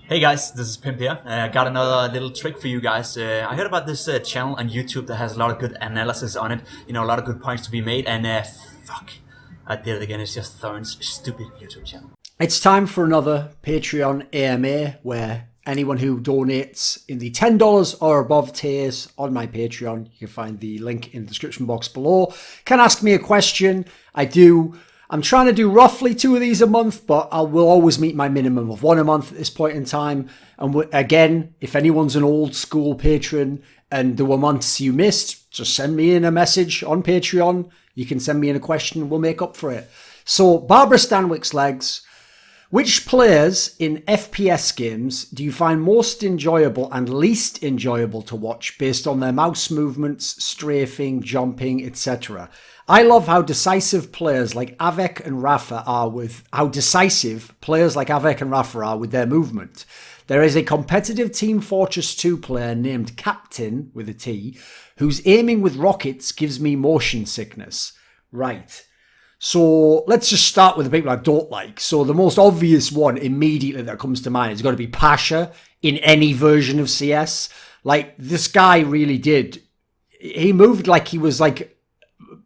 Hey guys, this is Pimp here. I got another little trick for you guys. I heard about this channel on YouTube that has a lot of good analysis on it. You know, a lot of good points to be made. And fuck, I did it again. It's just Thorn's stupid YouTube channel. It's time for another Patreon AMA where anyone who donates in the $10 or above tiers on my Patreon, you can find the link in the description box below, can ask me a question. I'm trying to do roughly 2 of these a month, but I will always meet my minimum of 1 a month at this point in time. And again, if anyone's an old school patron and there were months you missed, just send me in a message on Patreon. You can send me in a question, we'll make up for it. So, Barbara Stanwyck's legs. Which players in FPS games do you find most enjoyable and least enjoyable to watch based on their mouse movements, strafing, jumping, etc.? I love how decisive players like Avek and Rafa are with their movement. There is a competitive Team Fortress 2 player named Captain with a T, whose aiming with rockets gives me motion sickness. Right. So let's just start with the people I don't like. So the most obvious one immediately that comes to mind has got to be Pasha in any version of CS. Like, this guy really did. He moved like he was like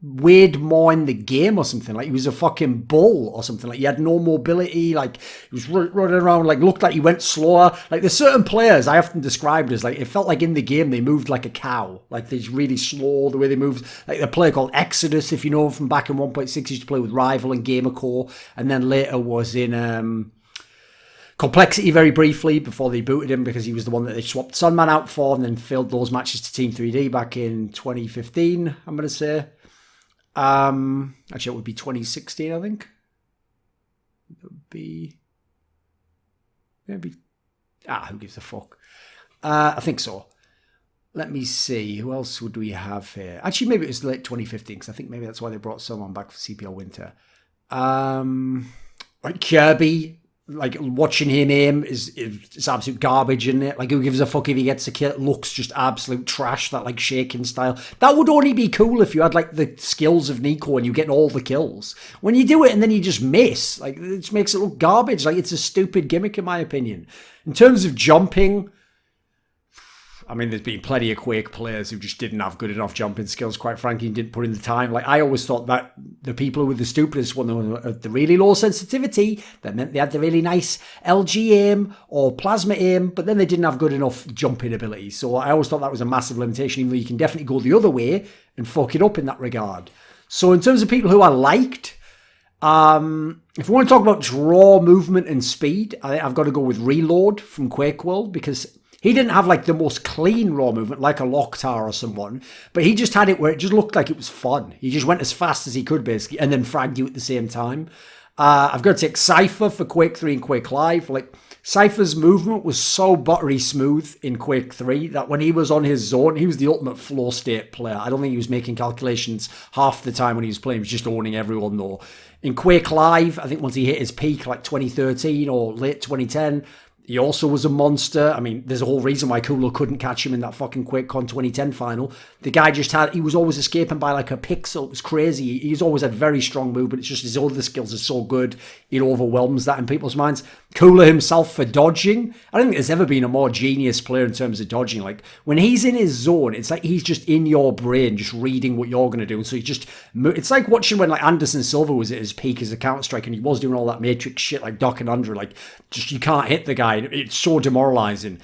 weighed more in the game or something. Like he was a fucking bull or something. Like he had no mobility. Like he was running around, like looked like he went slower. Like there's certain players I often described as like, it felt like in the game they moved like a cow. Like they're really slow the way they moved. Like the player called Exodus, if you know him from back in 1.6, he used to play with Rival and Gamercore. And then later was in Complexity very briefly before they booted him because he was the one that they swapped Sunman out for and then filled those matches to Team 3D back in 2015, I'm going to say. Actually, it would be 2016, I think. It would be maybe. Who gives a fuck? I think so. Let me see. Who else would we have here? Actually, maybe it was late 2015 because I think maybe that's why they brought someone back for CPL Winter. Like Kirby. Like watching him aim is absolute garbage, isn't it? Like who gives a fuck if he gets a kill? It looks just absolute trash, that like shaking style. That would only be cool if you had like the skills of Nico and you get all the kills. When you do it and then you just miss, like it just makes it look garbage. Like it's a stupid gimmick in my opinion. In terms of jumping, I mean, there's been plenty of Quake players who just didn't have good enough jumping skills, quite frankly, and didn't put in the time. Like, I always thought that the people who were the stupidest one were the really low sensitivity. That meant they had the really nice LG aim or plasma aim, but then they didn't have good enough jumping ability. So I always thought that was a massive limitation, even though you can definitely go the other way and fuck it up in that regard. So in terms of people who I liked, if we want to talk about just raw movement and speed, I've got to go with Reload from Quake World because he didn't have like the most clean raw movement like a Locktar or someone, but he just had it where it just looked like it was fun. He just went as fast as he could basically and then fragged you at the same time. I've got to take Cypher for Quake 3 and Quake Live. Like Cypher's movement was so buttery smooth in Quake 3 that when he was on his zone, he was the ultimate flow state player. I don't think he was making calculations half the time when he was playing. He was just owning everyone though. In Quake Live, I think once he hit his peak like 2013 or late 2010, he also was a monster. I mean, there's a whole reason why Kulo couldn't catch him in that fucking QuakeCon 2010 final. The guy he was always escaping by like a pixel. It was crazy. He's always had very strong movement. It's just his other skills are so good, it overwhelms that in people's minds. Kulo himself for dodging. I don't think there's ever been a more genius player in terms of dodging. Like, when he's in his zone, it's like he's just in your brain, just reading what you're going to do. And so it's like watching when like Anderson Silva was at his peak as a Counter-Strike and he was doing all that Matrix shit like Doc and Andrew. Like, just you can't hit the guy. It's so demoralizing.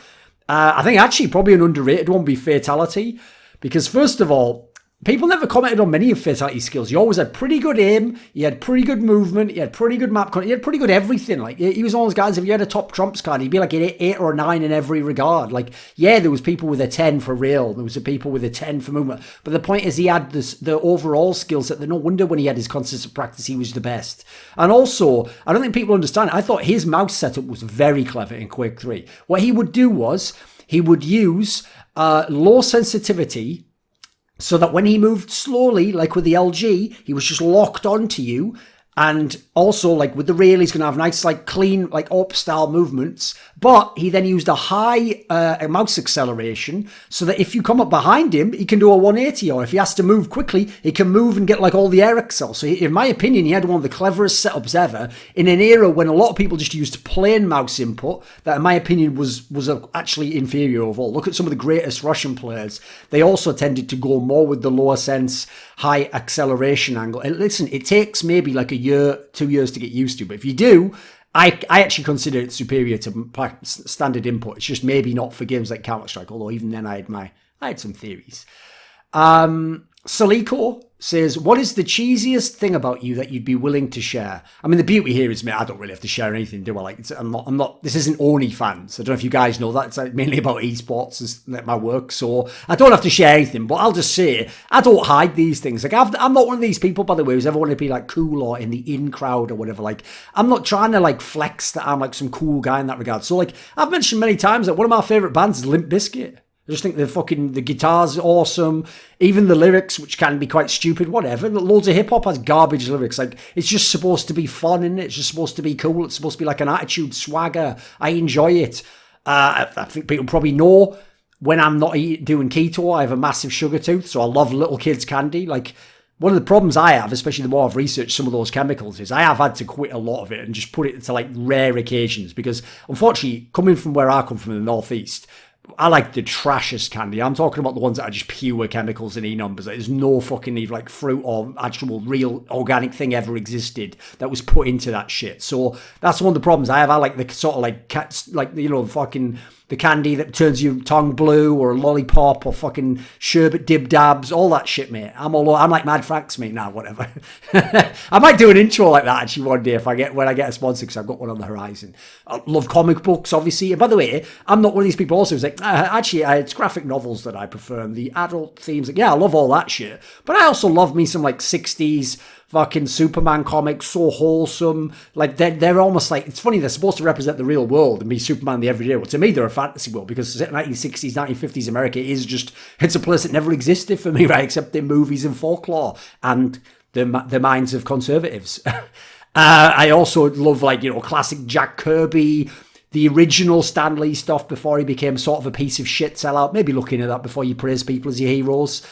I think actually probably an underrated one would be Fatality. Because first of all, people never commented on many of Fatality's skills. He always had pretty good aim, he had pretty good movement, he had pretty good map control, he had pretty good everything. Like, he was one of those guys, if you had a top trumps card, he'd be like an 8 or a 9 in every regard. Like, yeah, there was people with a 10 for real, there was people with a 10 for movement. But the point is he had the overall skill set that no wonder when he had his consistent practice, he was the best. And also, I don't think people understand, I thought his mouse setup was very clever in Quake 3. What he would do was, he would use low sensitivity, so that when he moved slowly, like with the LG, he was just locked onto you. And also, like, with the rail, he's going to have nice, like, clean, like, up-style movements. But he then used a high mouse acceleration so that if you come up behind him, he can do a 180. Or if he has to move quickly, he can move and get, like, all the air accel. So in my opinion, he had one of the cleverest setups ever in an era when a lot of people just used plain mouse input that, in my opinion, was actually inferior overall. Look at some of the greatest Russian players. They also tended to go more with the lower sense, high acceleration angle. And listen, it takes maybe like a year, 2 years to get used to. But if you do, I actually consider it superior to standard input. It's just maybe not for games like Counter-Strike, although even then I had some theories. Saliko says, what is the cheesiest thing about you that you'd be willing to share? I mean, the beauty here is, I don't really have to share anything, do I? Like, I'm not, this isn't OnlyFans. I don't know if you guys know that. It's like mainly about esports, is my work. So I don't have to share anything, but I'll just say, I don't hide these things. Like, I'm not one of these people, by the way, who's ever want to be like cool or in the in crowd or whatever. Like, I'm not trying to like flex that I'm like some cool guy in that regard. So like, I've mentioned many times that one of my favorite bands is Limp Bizkit. I just think the guitar's awesome. Even the lyrics, which can be quite stupid, whatever. Loads of hip-hop has garbage lyrics. Like, it's just supposed to be fun, isn't it? It's just supposed to be cool. It's supposed to be like an attitude, swagger. I enjoy it. I think people probably know when I'm not doing keto, I have a massive sugar tooth, so I love little kids' candy. Like, one of the problems I have, especially the more I've researched some of those chemicals, is I have had to quit a lot of it and just put it to, like, rare occasions. Because, unfortunately, coming from where I come from in the Northeast, I like the trashiest candy. I'm talking about the ones that are just pure chemicals and E-numbers. There's no fucking even like fruit or actual real organic thing ever existed that was put into that shit. So that's one of the problems I have. I like the sort of like cats, like, you know, fucking the candy that turns your tongue blue, or a lollipop, or fucking sherbet JDubs, all that shit, mate. I'm like Mad Franks, mate. Now, whatever. I might do an intro like that actually one day when I get a sponsor, because I've got one on the horizon. I love comic books, obviously. And by the way, I'm not one of these people also who's like, actually, it's graphic novels that I prefer, and the adult themes. Like, yeah, I love all that shit. But I also love me some like 60s fucking Superman comics, so wholesome. Like, they're almost like, it's funny, they're supposed to represent the real world and be Superman the everyday world. To me, they're a fantasy world, because 1960s, 1950s America is just, it's a place that never existed for me, right? Except in movies and folklore and the minds of conservatives. I also love, like, you know, classic Jack Kirby, the original Stan Lee stuff before he became sort of a piece of shit sellout. Maybe looking at that before you praise people as your heroes.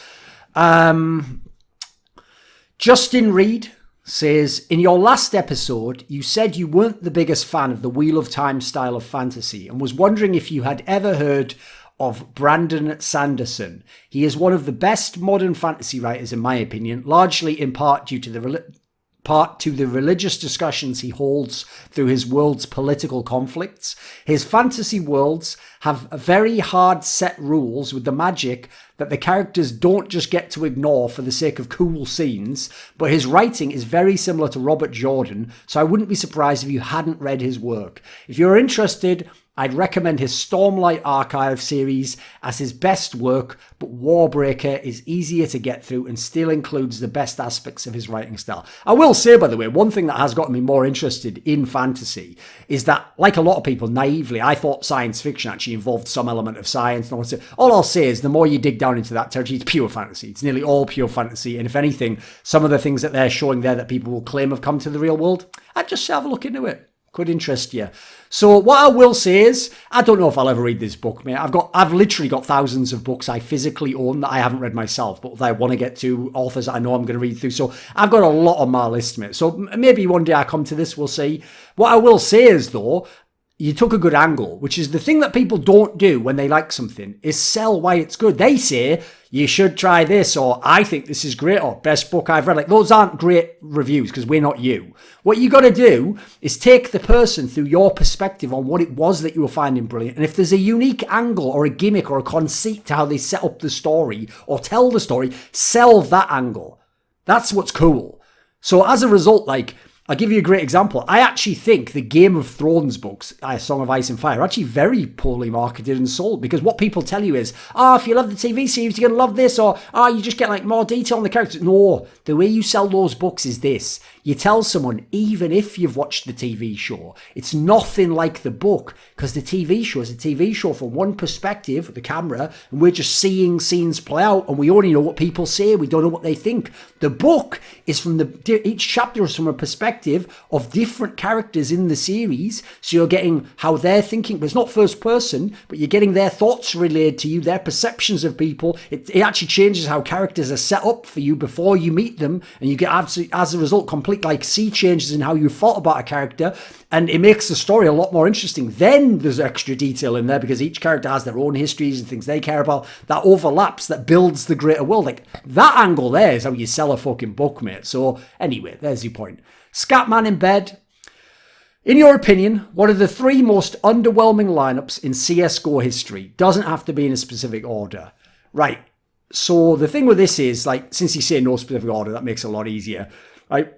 Justin Reed says, in your last episode, you said you weren't the biggest fan of the Wheel of Time style of fantasy and was wondering if you had ever heard of Brandon Sanderson. He is one of the best modern fantasy writers, in my opinion, largely in part due to the religious discussions he holds through his world's political conflicts. His fantasy worlds have very hard set rules with the magic that the characters don't just get to ignore for the sake of cool scenes, but his writing is very similar to Robert Jordan, so I wouldn't be surprised if you hadn't read his work. If you're interested, I'd recommend his Stormlight Archive series as his best work, but Warbreaker is easier to get through and still includes the best aspects of his writing style. I will say, by the way, one thing that has gotten me more interested in fantasy is that, like a lot of people, naively, I thought science fiction actually involved some element of science. All I'll say is the more you dig down into that territory, it's pure fantasy. It's nearly all pure fantasy. And if anything, some of the things that they're showing there that people will claim have come to the real world, I'd just have a look into it. Could interest you. So what I will say is, I don't know if I'll ever read this book, mate. I've literally got thousands of books I physically own that I haven't read myself, but that I want to get to, authors that I know I'm going to read through. So I've got a lot on my list, mate. So maybe one day I come to this, we'll see. What I will say is, though, you took a good angle, which is the thing that people don't do when they like something, is sell why it's good. They say, you should try this, or I think this is great, or best book I've read. Like, those aren't great reviews because we're not you. What you got to do is take the person through your perspective on what it was that you were finding brilliant. And if there's a unique angle or a gimmick or a conceit to how they set up the story or tell the story, sell that angle. That's what's cool. So as a result, like, I'll give you a great example. I actually think the Game of Thrones books, Song of Ice and Fire, are actually very poorly marketed and sold, because what people tell you is, if you love the TV series, you're going to love this, or, you just get like more detail on the characters. No, the way you sell those books is this. You tell someone, even if you've watched the TV show, it's nothing like the book, because the TV show is a TV show from one perspective, the camera, and we're just seeing scenes play out, and we only know what people say, we don't know what they think. The book is each chapter is from a perspective perspective of different characters in the series. So you're getting how they're thinking, but it's not first person, but you're getting their thoughts relayed to you, their perceptions of people. It actually changes how characters are set up for you before you meet them, and you get as a result complete like sea changes in how you thought about a character, and it makes the story a lot more interesting. Then there's extra detail in there because each character has their own histories and things they care about that overlaps, that builds the greater world. Like that angle there is how you sell a fucking book, mate. So anyway, there's your point. Scatman in bed. In your opinion, what are the 3 most underwhelming lineups in CSGO history? Doesn't have to be in a specific order. Right. So the thing with this is, like, since you say no specific order, that makes it a lot easier. Right.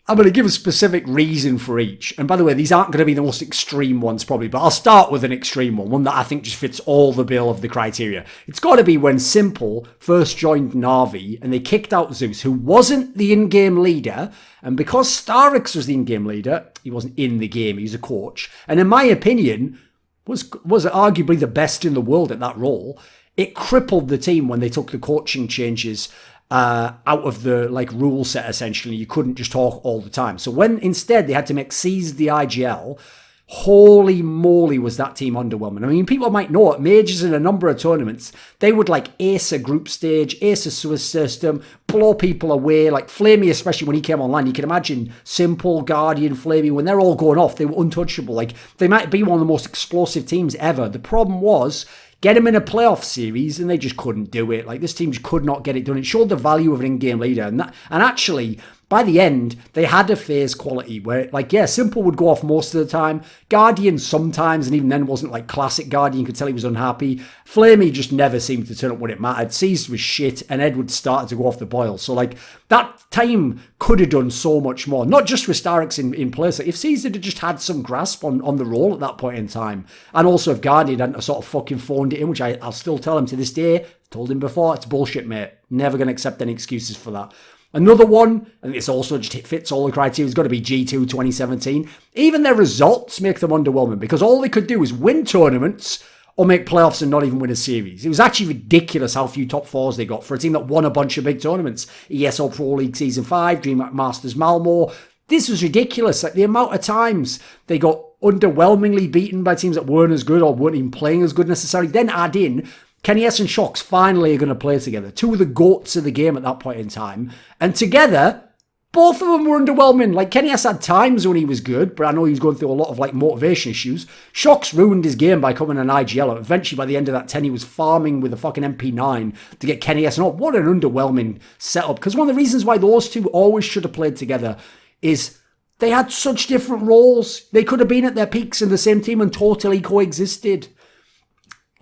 I'm going to give a specific reason for each. And by the way, these aren't going to be the most extreme ones probably, but I'll start with an extreme one that I think just fits all the bill of the criteria. It's got to be when Simple first joined Na'Vi and they kicked out Zeus, who wasn't the in-game leader. And because Starix was the in-game leader, he wasn't in the game, he was a coach. And in my opinion, was arguably the best in the world at that role. It crippled the team when they took the coaching changes out of the like rule set. Essentially, you couldn't just talk all the time. So when instead they had to make C's the IGL, holy moly was that team underwhelming. I mean, people might know it, majors in a number of tournaments, they would like ace a group stage, ace a Swiss system, blow people away. Like Flamey, especially when he came online, you can imagine Simple, Guardian, Flamey, when they're all going off, they were untouchable. Like they might be one of the most explosive teams ever. The problem was, get them in a playoff series, and they just couldn't do it. Like, this team just could not get it done. It showed the value of an in-game leader. And actually, by the end, they had a phase quality where, like, yeah, Simple would go off most of the time. Guardian sometimes, and even then wasn't like classic Guardian. You could tell he was unhappy. Flamey just never seemed to turn up when it mattered. Seized was shit, and Edward started to go off the boil. So, like, that time could have done so much more. Not just with Starix in place. Like, if Caesar had just had some grasp on the role at that point in time, and also if Guardian hadn't sort of fucking phoned it in, which I'll still tell him to this day, told him before, it's bullshit, mate. Never going to accept any excuses for that. Another one, and it's also just it fits all the criteria, it's got to be G2 2017. Even their results make them underwhelming because all they could do is win tournaments or make playoffs and not even win a series. It was actually ridiculous how few top 4s they got for a team that won a bunch of big tournaments. ESL Pro League Season 5, DreamHack Masters Malmo. This was ridiculous. Like the amount of times they got underwhelmingly beaten by teams that weren't as good or weren't even playing as good necessarily. Then add in Kenny S and Shox finally are going to play together. 2 of the GOATs of the game at that point in time. And together, both of them were underwhelming. Like, Kenny S had times when he was good, but I know he was going through a lot of, like, motivation issues. Shox ruined his game by coming an IGL. Eventually, by the end of that 10, he was farming with a fucking MP9 to get Kenny S. And what an underwhelming setup. Because one of the reasons why those two always should have played together is they had such different roles. They could have been at their peaks in the same team and totally coexisted.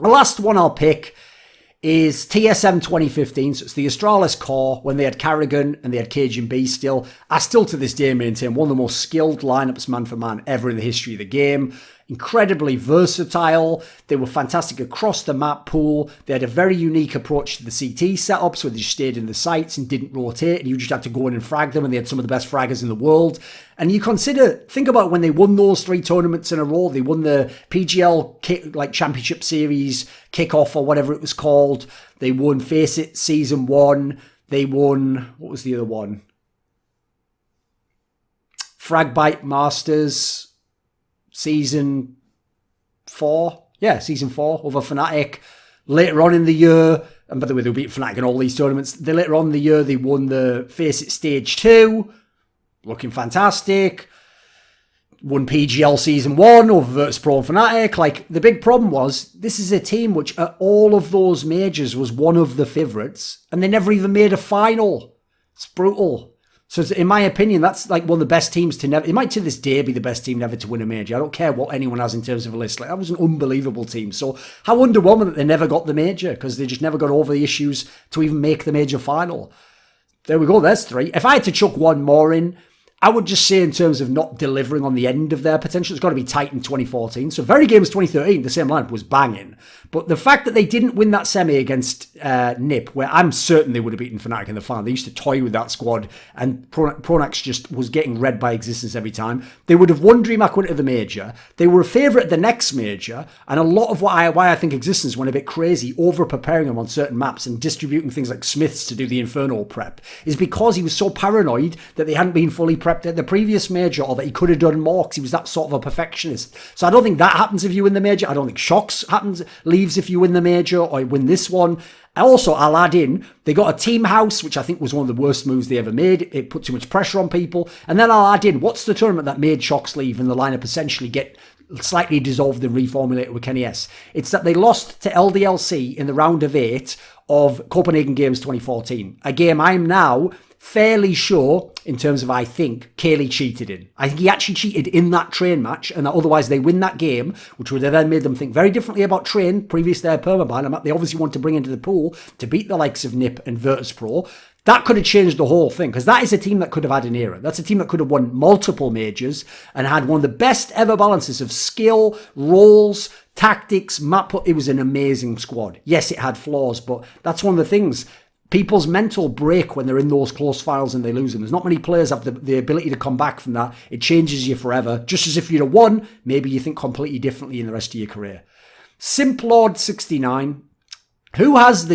The last one I'll pick is TSM 2015. So it's the Astralis core when they had Carrigan and they had Cajun B still. I still to this day maintain one of the most skilled lineups man for man ever in the history of the game. Incredibly versatile. They were fantastic across the map pool. They had a very unique approach to the CT setups where they just stayed in the sites and didn't rotate, and you just had to go in and frag them, and they had some of the best fraggers in the world. And you think about when they won those 3 tournaments in a row. They won the PGL Championship Series kickoff or whatever it was called. They won Face It Season 1. They won, what was the other one? Fragbite Masters Season 4. Yeah, Season 4 over Fnatic. Later on in the year, and by the way, they were beating Fnatic in all these tournaments. Later on in the year, they won the Face It Stage 2. Looking fantastic. Won PGL Season 1 over Virtus Pro and Fnatic. Like, the big problem was, this is a team which at all of those majors was one of the favourites, and they never even made a final. It's brutal. So in my opinion, that's like one of the best teams to never... It might to this day be the best team never to win a major. I don't care what anyone has in terms of a list. Like, that was an unbelievable team. So how underwhelming that they never got the major, because they just never got over the issues to even make the major final. There we go, there's 3. If I had to chuck one more in, I would just say in terms of not delivering on the end of their potential, it's got to be Titan 2014. So Very Games 2013, the same lineup was banging. But the fact that they didn't win that semi against NIP, where I'm certain they would have beaten Fnatic in the final, they used to toy with that squad, and Pronax just was getting read by existence every time. They would have won DreamHack went to the major. They were a favourite at the next major, and a lot of why I think existence went a bit crazy, over-preparing them on certain maps and distributing things like Smiths to do the Inferno prep, is because he was so paranoid that they hadn't been fully prepped prepped at the previous major, or that he could have done more because he was that sort of a perfectionist. So I don't think that happens if you win the major. I don't think shocks leaves if you win the major or win this one. Also, I'll add in, they got a team house, which I think was one of the worst moves they ever made. It put too much pressure on people. And then I'll add in, what's the tournament that made shocks leave and the lineup essentially get slightly dissolved and reformulated with Kenny S? It's that they lost to LDLC in the round of 8 of Copenhagen Games 2014. A game I'm now fairly sure, in terms of I think, Cayley cheated in. I think he actually cheated in that train match, and that otherwise they win that game, which would have then made them think very differently about train, previous to their permaban, and that they obviously want to bring into the pool to beat the likes of Nip and Virtus.pro. That could have changed the whole thing, because that is a team that could have had an era. That's a team that could have won multiple majors and had one of the best ever balances of skill, roles, tactics, map. It was an amazing squad. Yes, it had flaws, but that's one of the things. People's mental break when they're in those close finals and they lose them. There's not many players have the ability to come back from that. It changes you forever. Just as if you'd have won, maybe you think completely differently in the rest of your career. Simplord69. Who has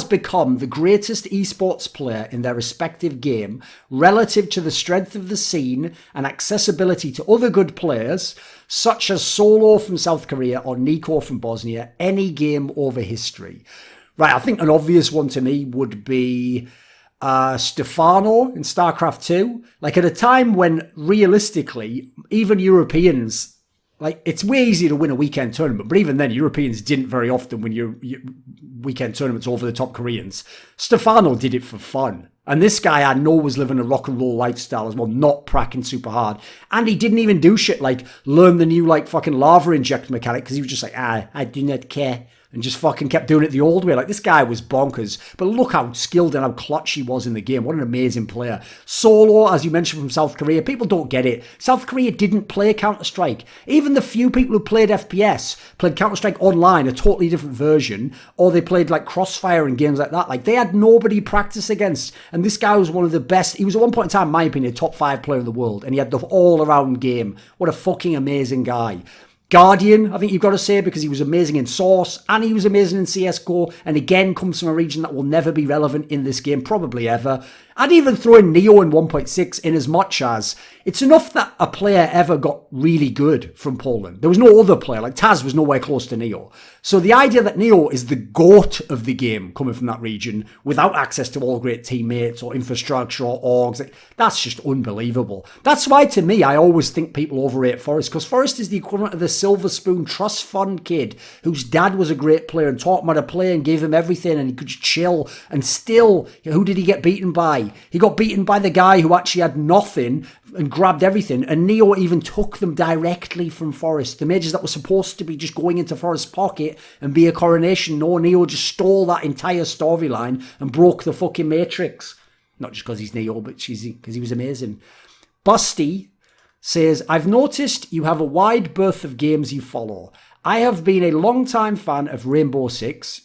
become the greatest esports player in their respective game relative to the strength of the scene and accessibility to other good players, such as Solo from South Korea or Nico from Bosnia, any game over history? Right, I think an obvious one to me would be Stefano in StarCraft 2. Like, at a time when, realistically, even Europeans, like, it's way easier to win a weekend tournament, but even then, Europeans didn't very often win your weekend tournaments over the top Koreans. Stefano did it for fun. And this guy I know was living a rock and roll lifestyle as well, not pracking super hard. And he didn't even do shit like learn the new, like, fucking lava inject mechanic, because he was just like, I do not care. And just fucking kept doing it the old way. Like, this guy was bonkers. But look how skilled and how clutch he was in the game. What an amazing player. Solo, as you mentioned, from South Korea. People don't get it. South Korea didn't play Counter-Strike. Even the few people who played FPS played Counter-Strike Online, a totally different version. Or they played, like, Crossfire and games like that. Like, they had nobody practice against. And this guy was one of the best. He was at one point in time, in my opinion, a top 5 player in the world. And he had the all-around game. What a fucking amazing guy. Guardian, I think you've got to say, because he was amazing in Source and he was amazing in CSGO, and again comes from a region that will never be relevant in this game, probably ever. I'd even throw in Neo in 1.6 in as much as it's enough that a player ever got really good from Poland. There was no other player, like Taz was nowhere close to Neo. So the idea that Neo is the GOAT of the game coming from that region without access to all great teammates or infrastructure or orgs, that's just unbelievable. That's why, to me, I always think people overrate Forrest, because Forrest is the equivalent of the Silver Spoon Trust Fund kid whose dad was a great player and taught him how to play and gave him everything and he could just chill. And still, who did he get beaten by? He got beaten by the guy who actually had nothing and grabbed everything. And Neo even took them directly from Forrest. The majors that were supposed to be just going into Forrest's pocket and be a coronation. No, Neo just stole that entire storyline and broke the fucking Matrix. Not just because he's Neo, but because he was amazing. Busty says, I've noticed you have a wide berth of games you follow. I have been a long-time fan of Rainbow Six,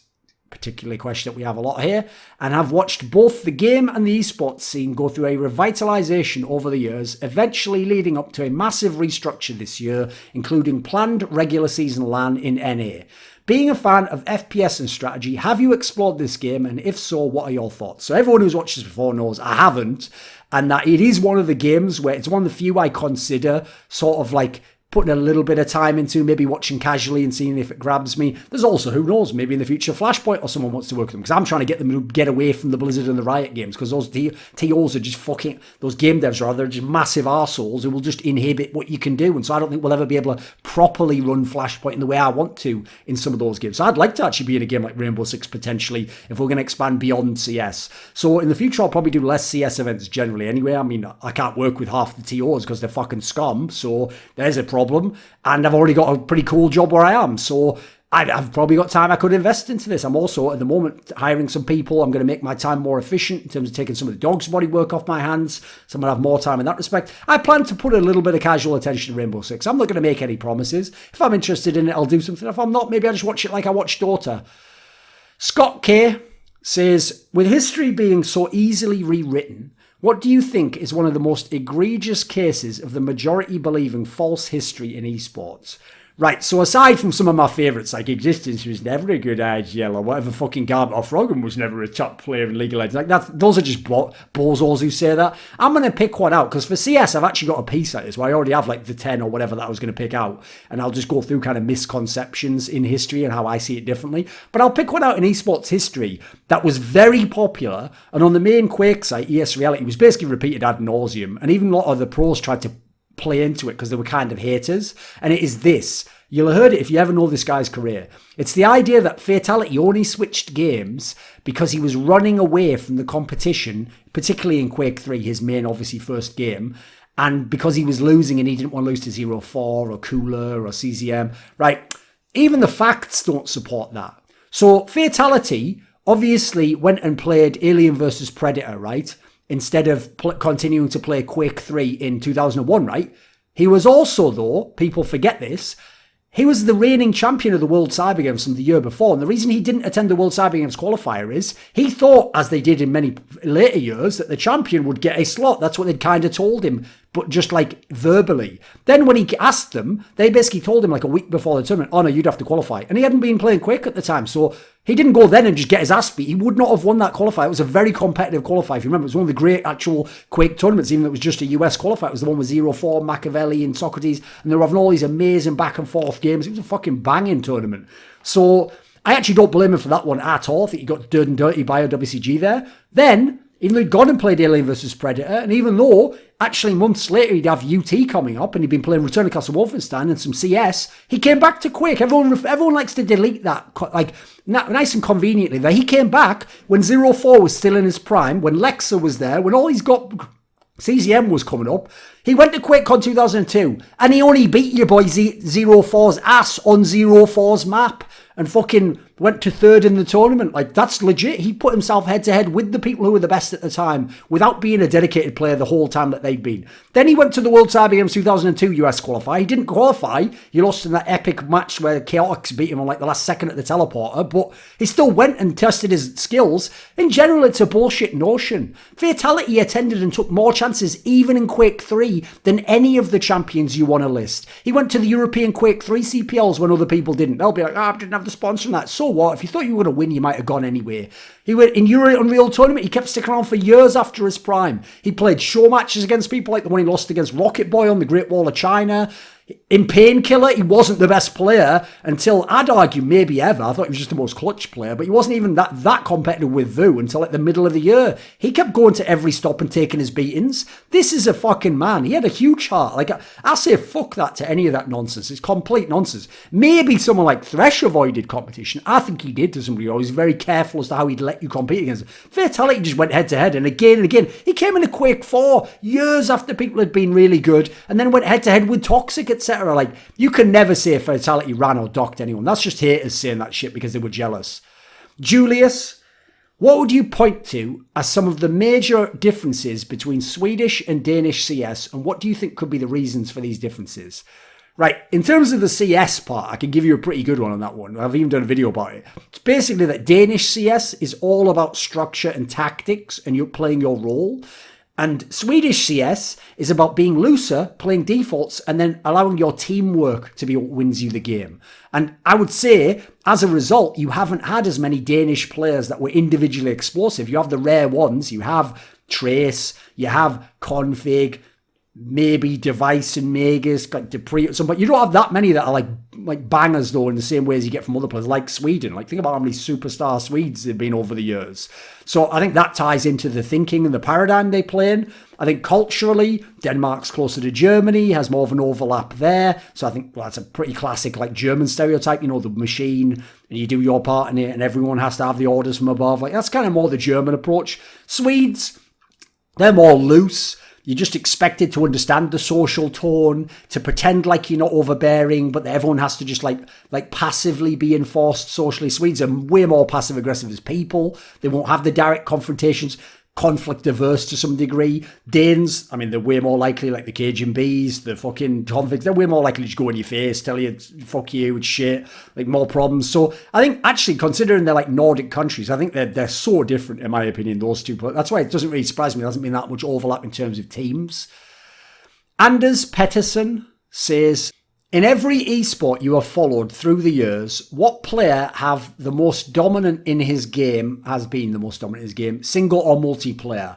particularly a question that we have a lot here, and have watched both the game and the esports scene go through a revitalization over the years, eventually leading up to a massive restructure this year, including planned regular season LAN in NA. Being a fan of FPS and strategy, have you explored this game, and if so, what are your thoughts? So everyone who's watched this before knows I haven't, and that it is one of the games where it's one of the few I consider sort of like putting a little bit of time into, maybe watching casually and seeing if it grabs me. There's also, who knows, maybe in the future Flashpoint or someone wants to work with them, because I'm trying to get them to get away from the Blizzard and the Riot games, because those TOs are just fucking, those game devs rather, are just massive arseholes who will just inhibit what you can do. And so I don't think we'll ever be able to properly run Flashpoint in the way I want to in some of those games. So I'd like to actually be in a game like Rainbow Six potentially, if we're going to expand beyond CS. So in the future I'll probably do less CS events generally anyway. I mean, I can't work with half the TOs because they're fucking scum, so there's a problem. And I've already got a pretty cool job where I am. So I've probably got time I could invest into this. I'm also, at the moment, hiring some people. I'm going to make my time more efficient in terms of taking some of the dog's body work off my hands. So I'm going to have more time in that respect. I plan to put a little bit of casual attention to Rainbow Six. I'm not going to make any promises. If I'm interested in it, I'll do something. If I'm not, maybe I'll just watch it like I watch Dota. Scott K says, with history being so easily rewritten, what do you think is one of the most egregious cases of the majority believing false history in esports? Right, so aside from some of my favourites, like Existence was never a good idea, or whatever fucking garbage, or Froggen was never a top player in League of Legends, like those are just bozos who say that. I'm going to pick one out, because for CS, I've actually got a piece like this, where I already have like the 10 or whatever that I was going to pick out, and I'll just go through kind of misconceptions in history and how I see it differently. But I'll pick one out in esports history that was very popular, and on the main Quake site, ES Reality, was basically repeated ad nauseum, and even a lot of the pros tried to play into it because they were kind of haters, and it is this. You'll have heard it if you ever know this guy's career. It's the idea that Fatality only switched games because he was running away from the competition, particularly in Quake 3, his main, obviously, first game, and because he was losing and he didn't want to lose to 0-4 or Cooler or CZM, right? Even the facts don't support that. So Fatality obviously went and played Alien versus Predator, right? Instead of continuing to play Quake 3 in 2001, right? He was also, though, people forget this, he was the reigning champion of the World Cyber Games from the year before. And the reason he didn't attend the World Cyber Games qualifier is he thought, as they did in many later years, that the champion would get a slot. That's what they'd kind of told him, but just like verbally. Then when he asked them, they basically told him like a week before the tournament, oh no, you'd have to qualify. And he hadn't been playing Quake at the time. So he didn't go then and just get his ass beat. He would not have won that qualifier. It was a very competitive qualifier. If you remember, it was one of the great actual Quake tournaments, even though it was just a US qualifier. It was the one with 0-4, Machiavelli and Socrates. And they were having all these amazing back and forth games. It was a fucking banging tournament. So I actually don't blame him for that one at all. I think he got dirt and dirty by a WCG there. Then, even though he'd gone and played Alien vs Predator, and even though actually months later he'd have UT coming up and he'd been playing Return of Castle Wolfenstein and some CS, he came back to Quake. Everyone likes to delete that, like nice and conveniently there. He came back when 0-4 was still in his prime, when Lexa was there, when all he's got... CZM was coming up. He went to QuakeCon 2002 and he only beat your boy 0-4's ass on 0-4's map and fucking went to third in the tournament. Like, that's legit. He put himself head to head with the people who were the best at the time without being a dedicated player the whole time that they'd been. Then he went to the World Cyber Games 2002 US qualifier. He didn't qualify. He lost in that epic match where Chaotix beat him on like the last second at the teleporter, but he still went and tested his skills. In general, it's a bullshit notion. Fatality attended and took more chances even in Quake 3 than any of the champions you want to list. He went to the European Quake 3 CPLs when other people didn't. They'll be like, I didn't have the sponsor on that. So what? If you thought you were going to win, you might have gone anyway. He went in Unreal Tournament. He kept sticking around for years after his prime. He played show matches against people like the one he lost against Rocket Boy on the Great Wall of China. In Painkiller, he wasn't the best player until, I'd argue, maybe ever. I thought he was just the most clutch player, but he wasn't even that competitive with Vu until like the middle of the year. He kept going to every stop and taking his beatings. This is a fucking man. He had a huge heart. Like, I say fuck that to any of that nonsense. It's complete nonsense. Maybe someone like Thresh avoided competition. I think he did to somebody. He was very careful as to how he'd let you compete against him. Fatality just went head to head, and again. He came into Quake 4 years after people had been really good, and then went head to head with Toxic, etc. Like, you can never say Fatality ran or docked anyone. That's just haters saying that shit because they were jealous. Julius, what would you point to as some of the major differences between Swedish and Danish CS, and what do you think could be the reasons for these differences? Right, in terms of the CS part, I can give you a pretty good one on that one. I've even done a video about it. It's basically that Danish CS is all about structure and tactics, and you're playing your role. And Swedish CS is about being looser, playing defaults, and then allowing your teamwork to be what wins you the game. And I would say, as a result, you haven't had as many Danish players that were individually explosive. You have the rare ones. You have Trace, you have Config, maybe Device and Magus, like Dupree, but you don't have that many that are like bangers though in the same way as you get from other players, like Sweden. Like, think about how many superstar Swedes there have been over the years. So I think that ties into the thinking and the paradigm they play in. I think culturally, Denmark's closer to Germany, has more of an overlap there. So I think that's a pretty classic like German stereotype, you know, the machine, and you do your part in it, and everyone has to have the orders from above. Like, that's kind of more the German approach. Swedes, they're more loose. You're just expected to understand the social tone, to pretend like you're not overbearing, but that everyone has to just like passively be enforced socially. Swedes are way more passive aggressive as people. They won't have the direct confrontations. Conflict averse to some degree. Danes, I mean, they're way more likely, like the Cajun Bees, the fucking convicts, they're way more likely to just go in your face, tell you, fuck you, and shit, like more problems. So I think actually, considering they're like Nordic countries, I think they're so different, in my opinion, those two. But that's why it doesn't really surprise me. There hasn't been that much overlap in terms of teams. Anders Pettersson says, In every esport you have followed through the years, what player have the most dominant in his game, has been the most dominant in his game, single or multiplayer?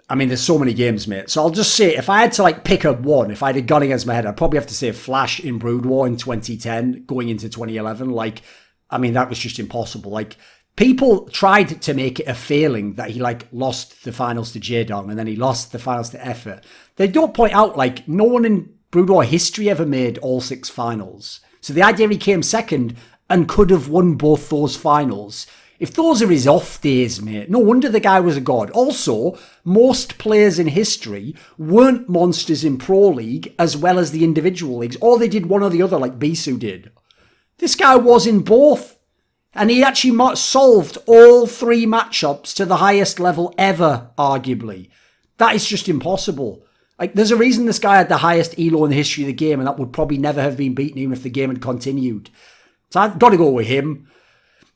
I mean, there's so many games, mate. So I'll just say, if I had to like pick up one, if I had a gun against my head, I'd probably have to say Flash in Brood War in 2010, going into 2011. Like, I mean, that was just impossible. Like, people tried to make it a failing that he like lost the finals to JDubs and then he lost the finals to Effort. They don't point out like no one in Brood War history ever made all 6 finals. So the idea he came second and could have won both those finals. If those are his off days, mate, no wonder the guy was a god. Also, most players in history weren't monsters in Pro League as well as the individual leagues, or they did one or the other like Bisu did. This guy was in both. And he actually solved all 3 matchups to the highest level ever, arguably. That is just impossible. Like, there's a reason this guy had the highest elo in the history of the game, and that would probably never have been beaten even if the game had continued. So I've got to go with him.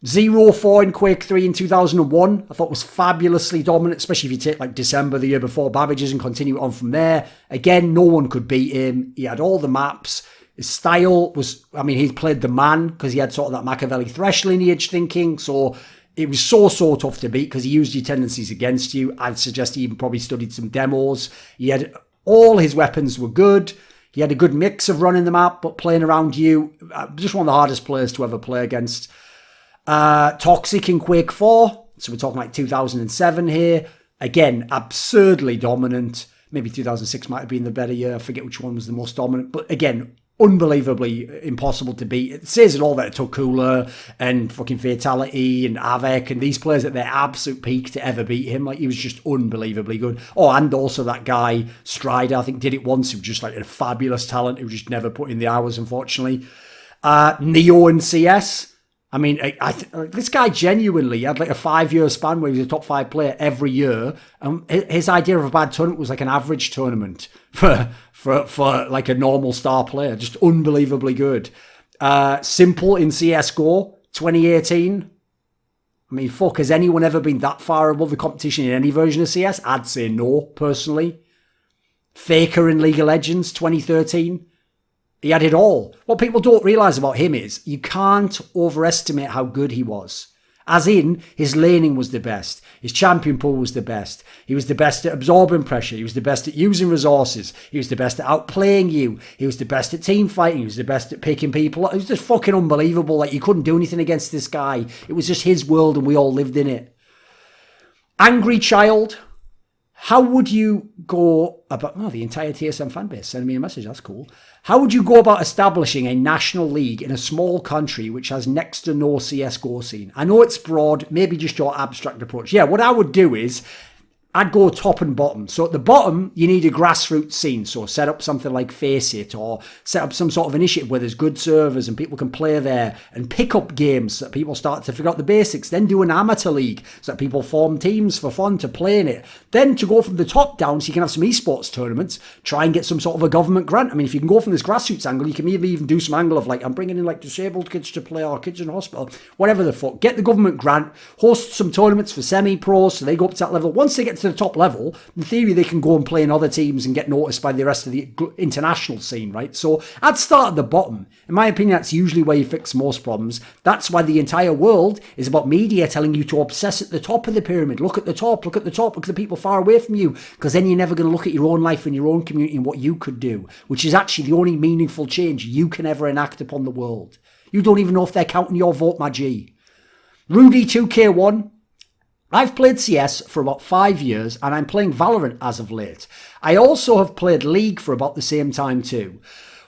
0-4 in Quake 3 in 2001, I thought was fabulously dominant, especially if you take like December the year before Babbage's and continue on from there. Again, no one could beat him. He had all the maps. His style was, I mean, he played the man because he had sort of that Machiavelli Thresh lineage thinking. So it was so tough to beat because he used your tendencies against you. I'd suggest he even probably studied some demos. He had all his weapons were good. He had a good mix of running the map, but playing around you. Just one of the hardest players to ever play against. Toxic in Quake 4. So we're talking like 2007 here. Again, absurdly dominant. Maybe 2006 might have been the better year. I forget which one was the most dominant. But again, unbelievably impossible to beat. It says it all that it took Cooler and fucking Fatality and Avec and these players at their absolute peak to ever beat him. Like, he was just unbelievably good. Oh, and also that guy, Strider, I think did it once. He was just like a fabulous talent who just never put in the hours, unfortunately. Neo in CS. I mean, this guy genuinely had like a 5-year span where he was a top 5 player every year. And his idea of a bad tournament was like an average tournament for like a normal star player. Just unbelievably good. Simple in CSGO 2018. I mean, fuck, has anyone ever been that far above the competition in any version of CS? I'd say no, personally. Faker in League of Legends 2013. He had it all. What people don't realise about him is you can't overestimate how good he was. As in, his laning was the best. His champion pool was the best. He was the best at absorbing pressure. He was the best at using resources. He was the best at outplaying you. He was the best at team fighting. He was the best at picking people up. It was just fucking unbelievable. Like, you couldn't do anything against this guy. It was just his world and we all lived in it. Angry Child. How would you go about... Oh, the entire TSM fanbase sending me a message. That's cool. How would you go about establishing a national league in a small country which has next to no CSGO scene? I know it's broad, maybe just your abstract approach. Yeah, what I would do is I'd go top and bottom. So at the bottom, you need a grassroots scene. So set up something like Face It or set up some sort of initiative where there's good servers and people can play there and pick up games so that people start to figure out the basics. Then do an amateur league so that people form teams for fun to play in it. Then to go from the top down so you can have some esports tournaments, try and get some sort of a government grant. I mean, if you can go from this grassroots angle, you can maybe even do some angle of like, I'm bringing in like disabled kids to play or kids in hospital, whatever the fuck. Get the government grant, host some tournaments for semi-pros so they go up to that level. Once they get to the top level, in theory, they can go and play in other teams and get noticed by the rest of the international scene, right? So I'd start at the bottom. In my opinion, that's usually where you fix most problems. That's why the entire world is about media telling you to obsess at the top of the pyramid. Look at the top, look at the top, look at the people far away from you, because then you're never going to look at your own life and your own community and what you could do, which is actually the only meaningful change you can ever enact upon the world. You don't even know if they're counting your vote, my G. Rudy 2K1. I've played CS for about 5 years and I'm playing Valorant as of late. I also have played League for about the same time too.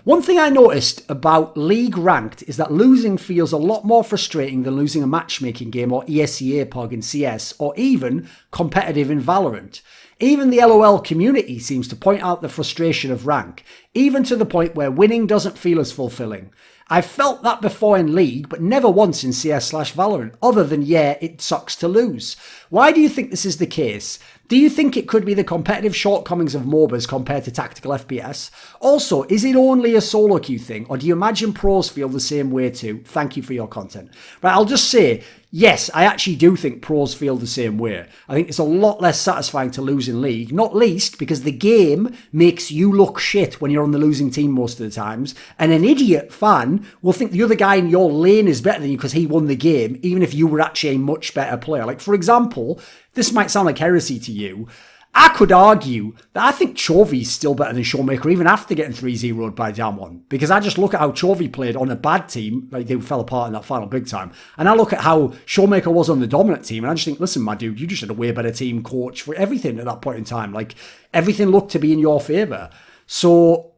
One thing I noticed about League Ranked is that losing feels a lot more frustrating than losing a matchmaking game or ESEA pug in CS or even competitive in Valorant. Even the LOL community seems to point out the frustration of rank, even to the point where winning doesn't feel as fulfilling. I've felt that before in League, but never once in CS/Valorant, other than, yeah, it sucks to lose. Why do you think this is the case? Do you think it could be the competitive shortcomings of MOBAs compared to tactical FPS? Also, is it only a solo queue thing, or do you imagine pros feel the same way too? Thank you for your content. Right, I'll just say, yes, I actually do think pros feel the same way. I think it's a lot less satisfying to lose in League, not least because the game makes you look shit when you're on the losing team most of the times, and an idiot fan will think the other guy in your lane is better than you because he won the game, even if you were actually a much better player. Like, for example, this might sound like heresy to you, I could argue that I think Chovy's still better than Showmaker even after getting 3-0'd by Damwon. Because I just look at how Chovy played on a bad team, like they fell apart in that final big time, and I look at how Showmaker was on the dominant team, and I just think, listen, my dude, you just had a way better team, coach, for everything at that point in time. Like, everything looked to be in your favour. So,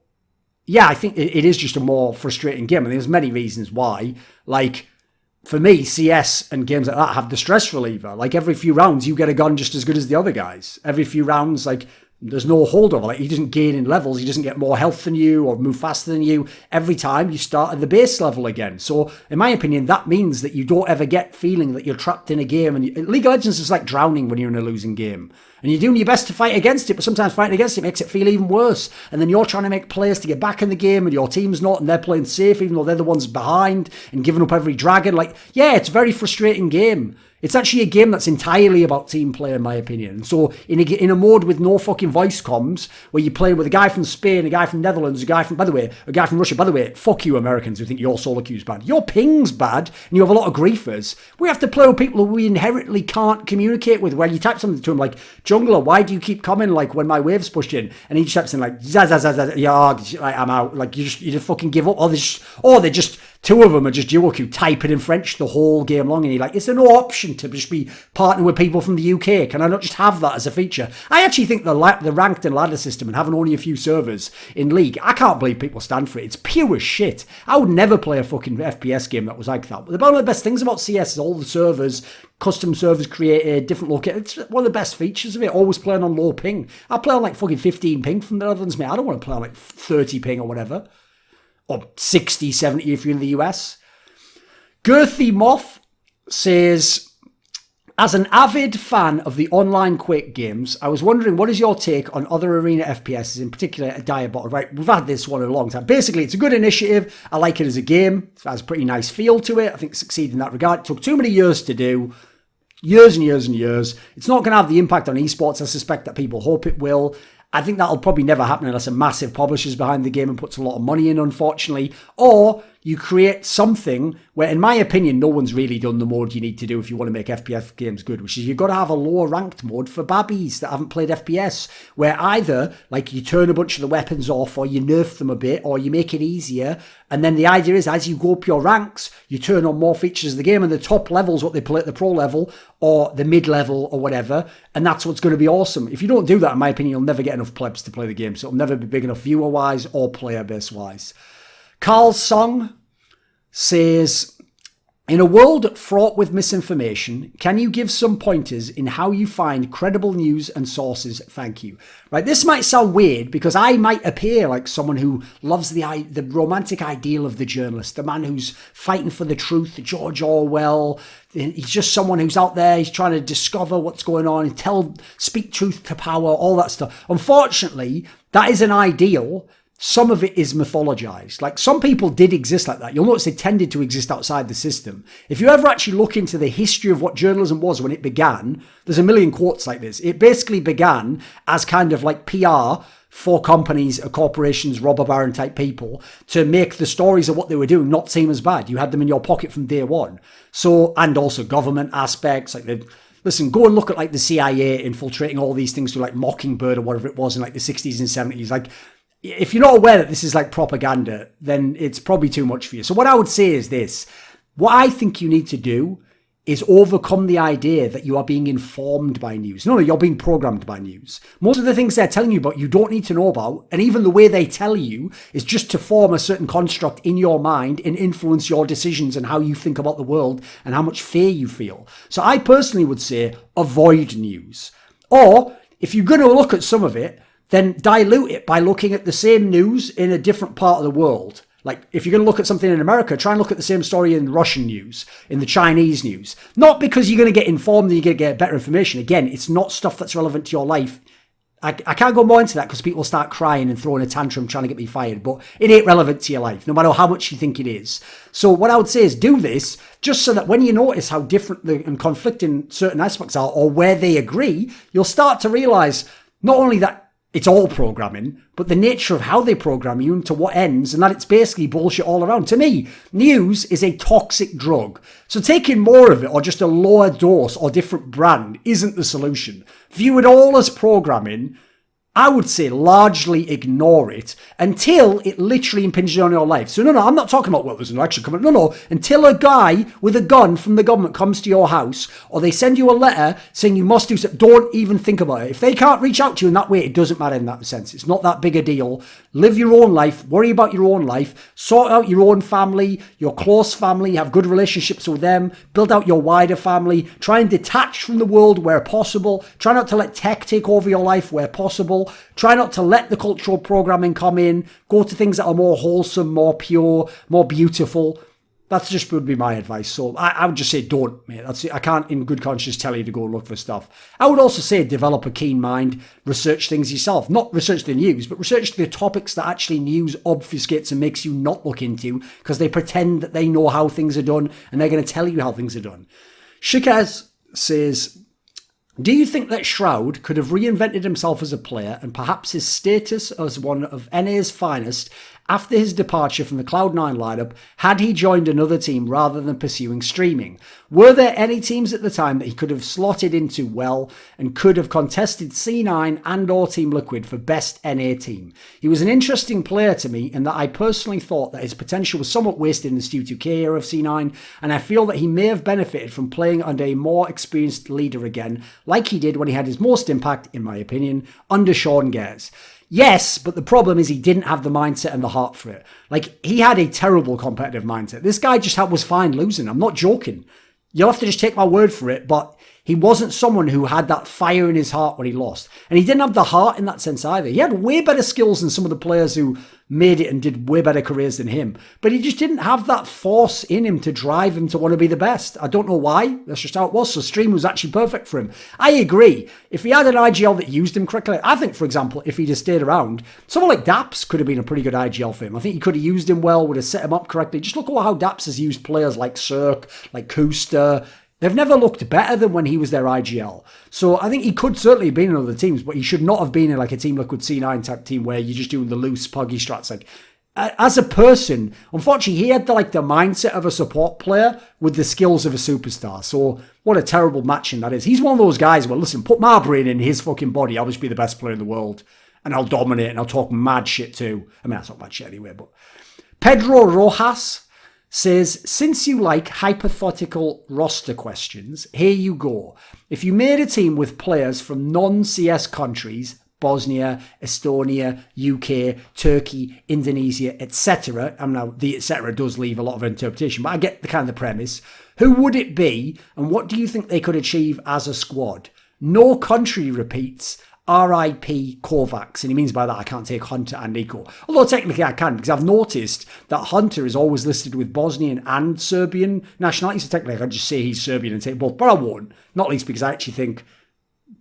yeah, I think it is just a more frustrating game, and there's many reasons why. Like, for me, CS and games like that have the stress reliever. Like, every few rounds, you get a gun just as good as the other guys. Every few rounds, like, there's no holdover. Like, he doesn't gain in levels. He doesn't get more health than you or move faster than you. Every time, you start at the base level again. So, in my opinion, that means that you don't ever get feeling that you're trapped in a game. And League of Legends is like drowning when you're in a losing game. And you're doing your best to fight against it, but sometimes fighting against it makes it feel even worse. And then you're trying to make players to get back in the game, and your team's not, and they're playing safe, even though they're the ones behind and giving up every dragon. Like, yeah, it's a very frustrating game. It's actually a game that's entirely about team play, in my opinion. And so in a mode with no fucking voice comms, where you're playing with a guy from Spain, a guy from Netherlands, a guy from Russia. By the way, fuck you Americans who think your solo queue's bad. Your ping's bad, and you have a lot of griefers. We have to play with people who we inherently can't communicate with, where you type something to him like, jungler, why do you keep coming, like, when my wave's pushed in? And he just types in like, yeah, I'm out. Like, you just fucking give up. Or they're just two of them are just duo queue typing in French the whole game long, and you're like, is there no option to just be partnering with people from the UK? Can I not just have that as a feature? I actually think the ranked and ladder system and having only a few servers in League, I can't believe people stand for it. It's pure as shit. I would never play a fucking FPS game that was like that. But one of the best things about CS is all the servers, custom servers created, different locations. It's one of the best features of it, always playing on low ping. I play on like fucking 15 ping from the Netherlands, mate. I don't want to play on like 30 ping or whatever. Or 60, 70 if you're in the US. Girthy Moth says, as an avid fan of the online Quake games, I was wondering, what is your take on other arena FPSs, in particular a Diabot? Right, we've had this one a long time. Basically, it's a good initiative. I like it as a game. It has a pretty nice feel to it. I think it succeeded in that regard. It took too many years to do. Years and years and years. It's not going to have the impact on esports I suspect that people hope it will. I think that'll probably never happen unless a massive publisher's behind the game and puts a lot of money in, unfortunately. Or you create something where, in my opinion, no one's really done the mode you need to do if you want to make FPS games good, which is you've got to have a lower ranked mode for babbies that haven't played FPS, where either, like, you turn a bunch of the weapons off, or you nerf them a bit, or you make it easier. And then the idea is, as you go up your ranks, you turn on more features of the game, and the top level's what they play at the pro level, or the mid level, or whatever. And that's what's going to be awesome. If you don't do that, in my opinion, you'll never get enough plebs to play the game, so it'll never be big enough viewer-wise or player-base-wise. Carl Song says, in a world fraught with misinformation, can you give some pointers in how you find credible news and sources? Thank you. Right, this might sound weird because I might appear like someone who loves the romantic ideal of the journalist, the man who's fighting for the truth, George Orwell. He's just someone who's out there, he's trying to discover what's going on and speak truth to power, all that stuff. Unfortunately, that is an ideal. Some of it is mythologized. Like, some people did exist like that. You'll notice they tended to exist outside the system. If you ever actually look into the history of what journalism was when it began, there's a million quotes like this. It basically began as kind of like PR for companies or corporations, robber baron type people, to make the stories of what they were doing not seem as bad. You had them in your pocket from day one. So, and also government aspects, like listen, go and look at like the CIA infiltrating all these things through like Mockingbird or whatever it was in like the 60s and 70s. Like, if you're not aware that this is like propaganda, then it's probably too much for you. So what I would say is this. What I think you need to do is overcome the idea that you are being informed by news. No, you're being programmed by news. Most of the things they're telling you about, you don't need to know about. And even the way they tell you is just to form a certain construct in your mind and influence your decisions and how you think about the world and how much fear you feel. So I personally would say avoid news. Or if you're going to look at some of it, then dilute it by looking at the same news in a different part of the world. Like, if you're going to look at something in America, try and look at the same story in Russian news, in the Chinese news. Not because you're going to get informed and you're going to get better information. Again, it's not stuff that's relevant to your life I can't go more into that because people start crying and throwing a tantrum trying to get me fired, but it ain't relevant to your life, no matter how much you think it is. So what I would say is do this just so that when you notice how different and conflicting certain aspects are or where they agree, you'll start to realize not only that it's all programming, but the nature of how they program you and to what ends, and that it's basically bullshit all around. To me, news is a toxic drug. So taking more of it or just a lower dose or different brand isn't the solution. View it all as programming. I would say largely ignore it until it literally impinges on your life. So no, I'm not talking about, well, there's an election coming. No, until a guy with a gun from the government comes to your house or they send you a letter saying you must do something, don't even think about it. If they can't reach out to you in that way, it doesn't matter in that sense. It's not that big a deal. Live your own life, worry about your own life, sort out your own family, your close family, have good relationships with them, build out your wider family, try and detach from the world where possible, try not to let tech take over your life where possible. Try not to let the cultural programming come in. Go to things that are more wholesome, more pure, more beautiful. That's just would be my advice. So I would just say don't, mate. That's it. I can't in good conscience tell you to go look for stuff. I would also say develop a keen mind, research things yourself. Not research the news, but research the topics that actually news obfuscates and makes you not look into because they pretend that they know how things are done and they're going to tell you how things are done. Shikaz says, do you think that Shroud could have reinvented himself as a player and perhaps his status as one of NA's finest after his departure from the Cloud9 lineup had he joined another team rather than pursuing streaming? Were there any teams at the time that he could have slotted into well and could have contested C9 and or Team Liquid for best NA team? He was an interesting player to me in that I personally thought that his potential was somewhat wasted in the Stu 2K era of C9, and I feel that he may have benefited from playing under a more experienced leader again, like he did when he had his most impact, in my opinion, under Sean Gers. Yes, but the problem is he didn't have the mindset and the heart for it. Like, he had a terrible competitive mindset. This guy just was fine losing. I'm not joking. You'll have to just take my word for it, but he wasn't someone who had that fire in his heart when he lost. And he didn't have the heart in that sense either. He had way better skills than some of the players who made it and did way better careers than him. But he just didn't have that force in him to drive him to want to be the best. I don't know why. That's just how it was. So stream was actually perfect for him. I agree. If he had an IGL that used him correctly, I think, for example, if he'd have stayed around, someone like Daps could have been a pretty good IGL for him. I think he could have used him well, would have set him up correctly. Just look at how Daps has used players like Cirque, like Kuster. They've never looked better than when he was their IGL. So I think he could certainly have been in other teams, but he should not have been in like a Team Liquid C9 type team where you're just doing the loose, puggy strats. Like, as a person, unfortunately, he had the mindset of a support player with the skills of a superstar. So what a terrible matching that is. He's one of those guys where, listen, put my brain in his fucking body, I'll just be the best player in the world. And I'll dominate and I'll talk mad shit too. I mean, that's not mad shit anyway, but Pedro Rojas says, since you like hypothetical roster questions, here you go. If you made a team with players from non-CS countries, Bosnia, Estonia, UK, Turkey, Indonesia, etc. And now the etc. does leave a lot of interpretation, but I get the kind of the premise. Who would it be and what do you think they could achieve as a squad? No country repeats. RIP Kovacs, and he means by that I can't take Hunter and Nico. Although technically I can, because I've noticed that Hunter is always listed with Bosnian and Serbian nationality, so technically I can just say he's Serbian and take both, but I won't. Not least because I actually think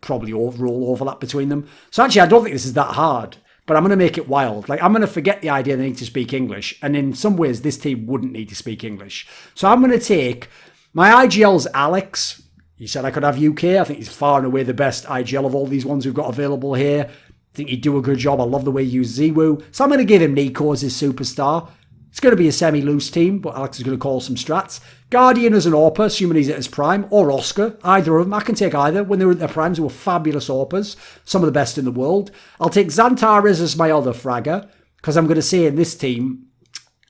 probably overall overlap between them. So actually I don't think this is that hard, but I'm going to make it wild. Like, I'm going to forget the idea they need to speak English, and in some ways this team wouldn't need to speak English. So I'm going to take my IGL's Alex. He said I could have UK. I think he's far and away the best IGL of all these ones we've got available here. I think he'd do a good job. I love the way he used Ziwu. So I'm going to give him Nico as his superstar. It's going to be a semi-loose team, but Alex is going to call some strats. Guardian as an AWPer, assuming he's at his prime, or Oscar. Either of them. I can take either. When they were at their primes, they were fabulous AWPers. Some of the best in the world. I'll take Xantares as my other fragger, because I'm going to say in this team,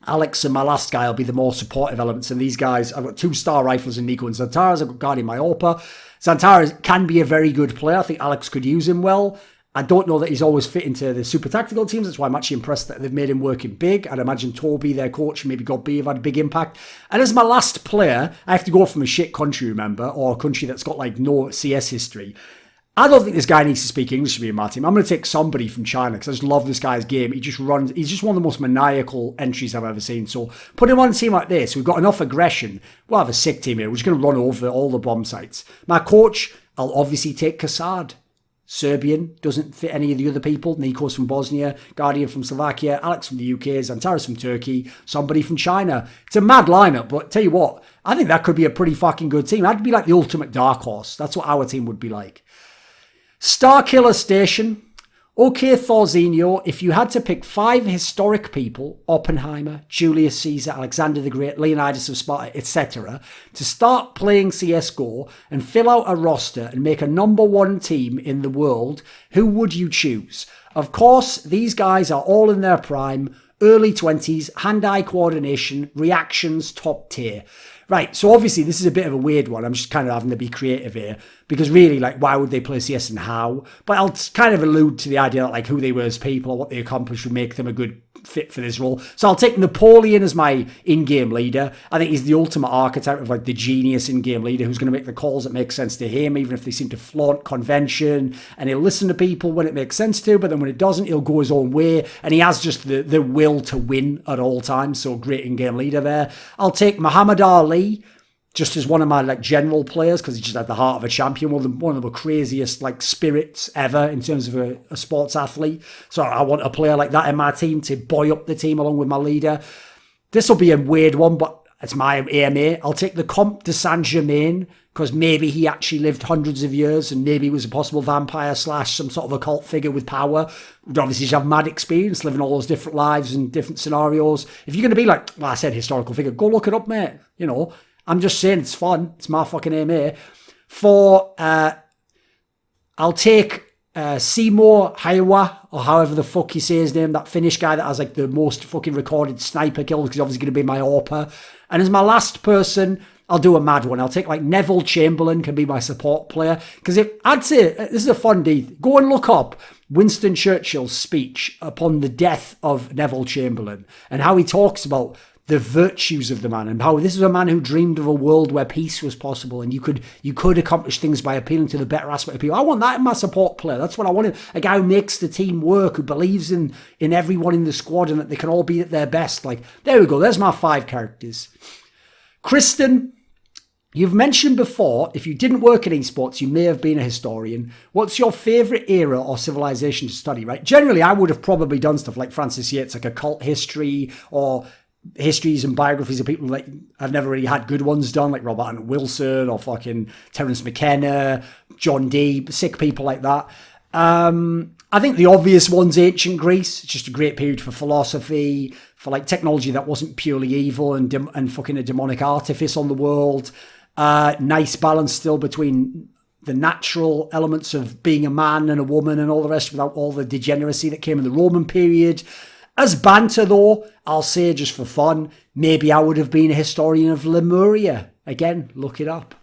Alex and my last guy will be the more supportive elements. And these guys, I've got 2-star rifles in Nico and Xantares. I've got Guardian, my AWPer. Xantares can be a very good player. I think Alex could use him well. I don't know that he's always fit into the super tactical teams. That's why I'm actually impressed that they've made him work in big. I'd imagine Toby, their coach, maybe God B have had a big impact. And as my last player, I have to go from a shit country, remember, or a country that's got like no CS history. I don't think this guy needs to speak English to be in my team. I'm going to take somebody from China because I just love this guy's game. He just runs. He's just one of the most maniacal entries I've ever seen. So put him on a team like this. We've got enough aggression. We'll have a sick team here. We're just going to run over all the bomb sites. My coach, I'll obviously take Kassad. Serbian, doesn't fit any of the other people. Nikos from Bosnia, Guardian from Slovakia, Alex from the UK, Zantaras from Turkey, somebody from China. It's a mad lineup, but tell you what, I think that could be a pretty fucking good team. That'd be like the ultimate dark horse. That's what our team would be like. Starkiller Station. Okay, Thorzinho, if you had to pick 5 historic people, Oppenheimer, Julius Caesar, Alexander the Great, Leonidas of Sparta, etc., to start playing CSGO and fill out a roster and make a number 1 team in the world, who would you choose? Of course, these guys are all in their prime, early 20s, hand-eye coordination, reactions, top tier. Right, so obviously this is a bit of a weird one. I'm just kind of having to be creative here because really, like, why would they play CS and how? But I'll kind of allude to the idea that, like, who they were as people or what they accomplished would make them a good fit for this role. So I'll take Napoleon as my in-game leader. I think he's the ultimate archetype of, like, the genius in-game leader who's going to make the calls that make sense to him, even if they seem to flaunt convention. And he'll listen to people when it makes sense to, but then when it doesn't, he'll go his own way. And he has just the will to win at all times. So great in-game leader there. I'll take Muhammad Ali just as one of my, like, general players, because he's just at the heart of a champion, one of the craziest, like, spirits ever in terms of a sports athlete. So I want a player like that in my team to buoy up the team along with my leader. This will be a weird one, but it's my AMA. I'll take the Comte de Saint-Germain, because maybe he actually lived hundreds of years and maybe he was a possible vampire / some sort of occult figure with power. Would obviously just have mad experience living all those different lives and different scenarios. If you're going to be like, well, I said historical figure, go look it up, mate. You know, I'm just saying it's fun. It's my fucking AMA. I'll take Seymour Haiwa, or however the fuck you say his name, that Finnish guy that has, like, the most fucking recorded sniper kills, because he's obviously going to be my AWPer. And as my last person, I'll do a mad one. I'll take, like, Neville Chamberlain can be my support player. Because I'd say, this is a fun deed. Go and look up Winston Churchill's speech upon the death of Neville Chamberlain and how he talks about the virtues of the man and how this is a man who dreamed of a world where peace was possible and you could accomplish things by appealing to the better aspect of people. I want that in my support player. That's what I want. A guy who makes the team work, who believes in everyone in the squad and that they can all be at their best. Like, there we go. There's my 5 characters. Kristen, you've mentioned before, if you didn't work in esports, you may have been a historian. What's your favourite era or civilization to study, right? Generally, I would have probably done stuff like Francis Yates, like occult history or histories and biographies of people like I've never really had good ones done, like Robert Anton Wilson or fucking Terence McKenna, John Dee, sick people like that. I think the obvious one's ancient Greece. It's just a great period for philosophy, for, like, technology that wasn't purely evil and fucking a demonic artifice on the world. Nice balance still between the natural elements of being a man and a woman and all the rest without all the degeneracy that came in the Roman period. As banter, though, I'll say just for fun, maybe I would have been a historian of Lemuria. Again, look it up.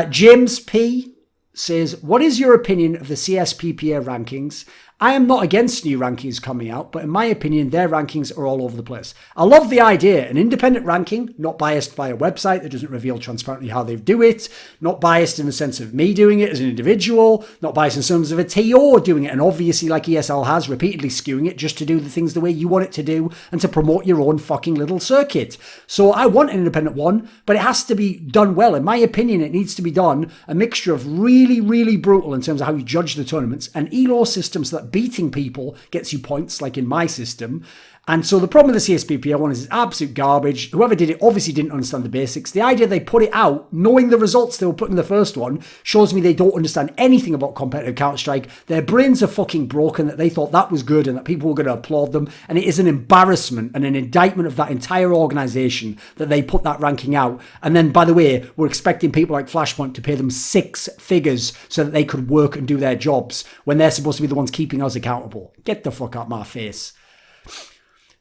James P. says, what is your opinion of the CSPPA rankings? I am not against new rankings coming out, but in my opinion, their rankings are all over the place. I love the idea, an independent ranking, not biased by a website that doesn't reveal transparently how they do it, not biased in the sense of me doing it as an individual, not biased in terms of a TO doing it, and obviously, like ESL has, repeatedly skewing it just to do the things the way you want it to do and to promote your own fucking little circuit. So I want an independent one, but it has to be done well. In my opinion, it needs to be done a mixture of really, really brutal in terms of how you judge the tournaments and ELO systems that beating people gets you points, like in my system. And so the problem with the CSPPA one is it's absolute garbage. Whoever did it obviously didn't understand the basics. The idea they put it out, knowing the results they were putting in the first one, shows me they don't understand anything about competitive Counter-Strike. Their brains are fucking broken that they thought that was good and that people were going to applaud them. And it is an embarrassment and an indictment of that entire organisation that they put that ranking out. And then, by the way, we're expecting people like Flashpoint to pay them 6 figures so that they could work and do their jobs when they're supposed to be the ones keeping us accountable. Get the fuck out my face.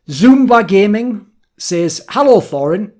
Zumba Gaming says, hello, Thorin.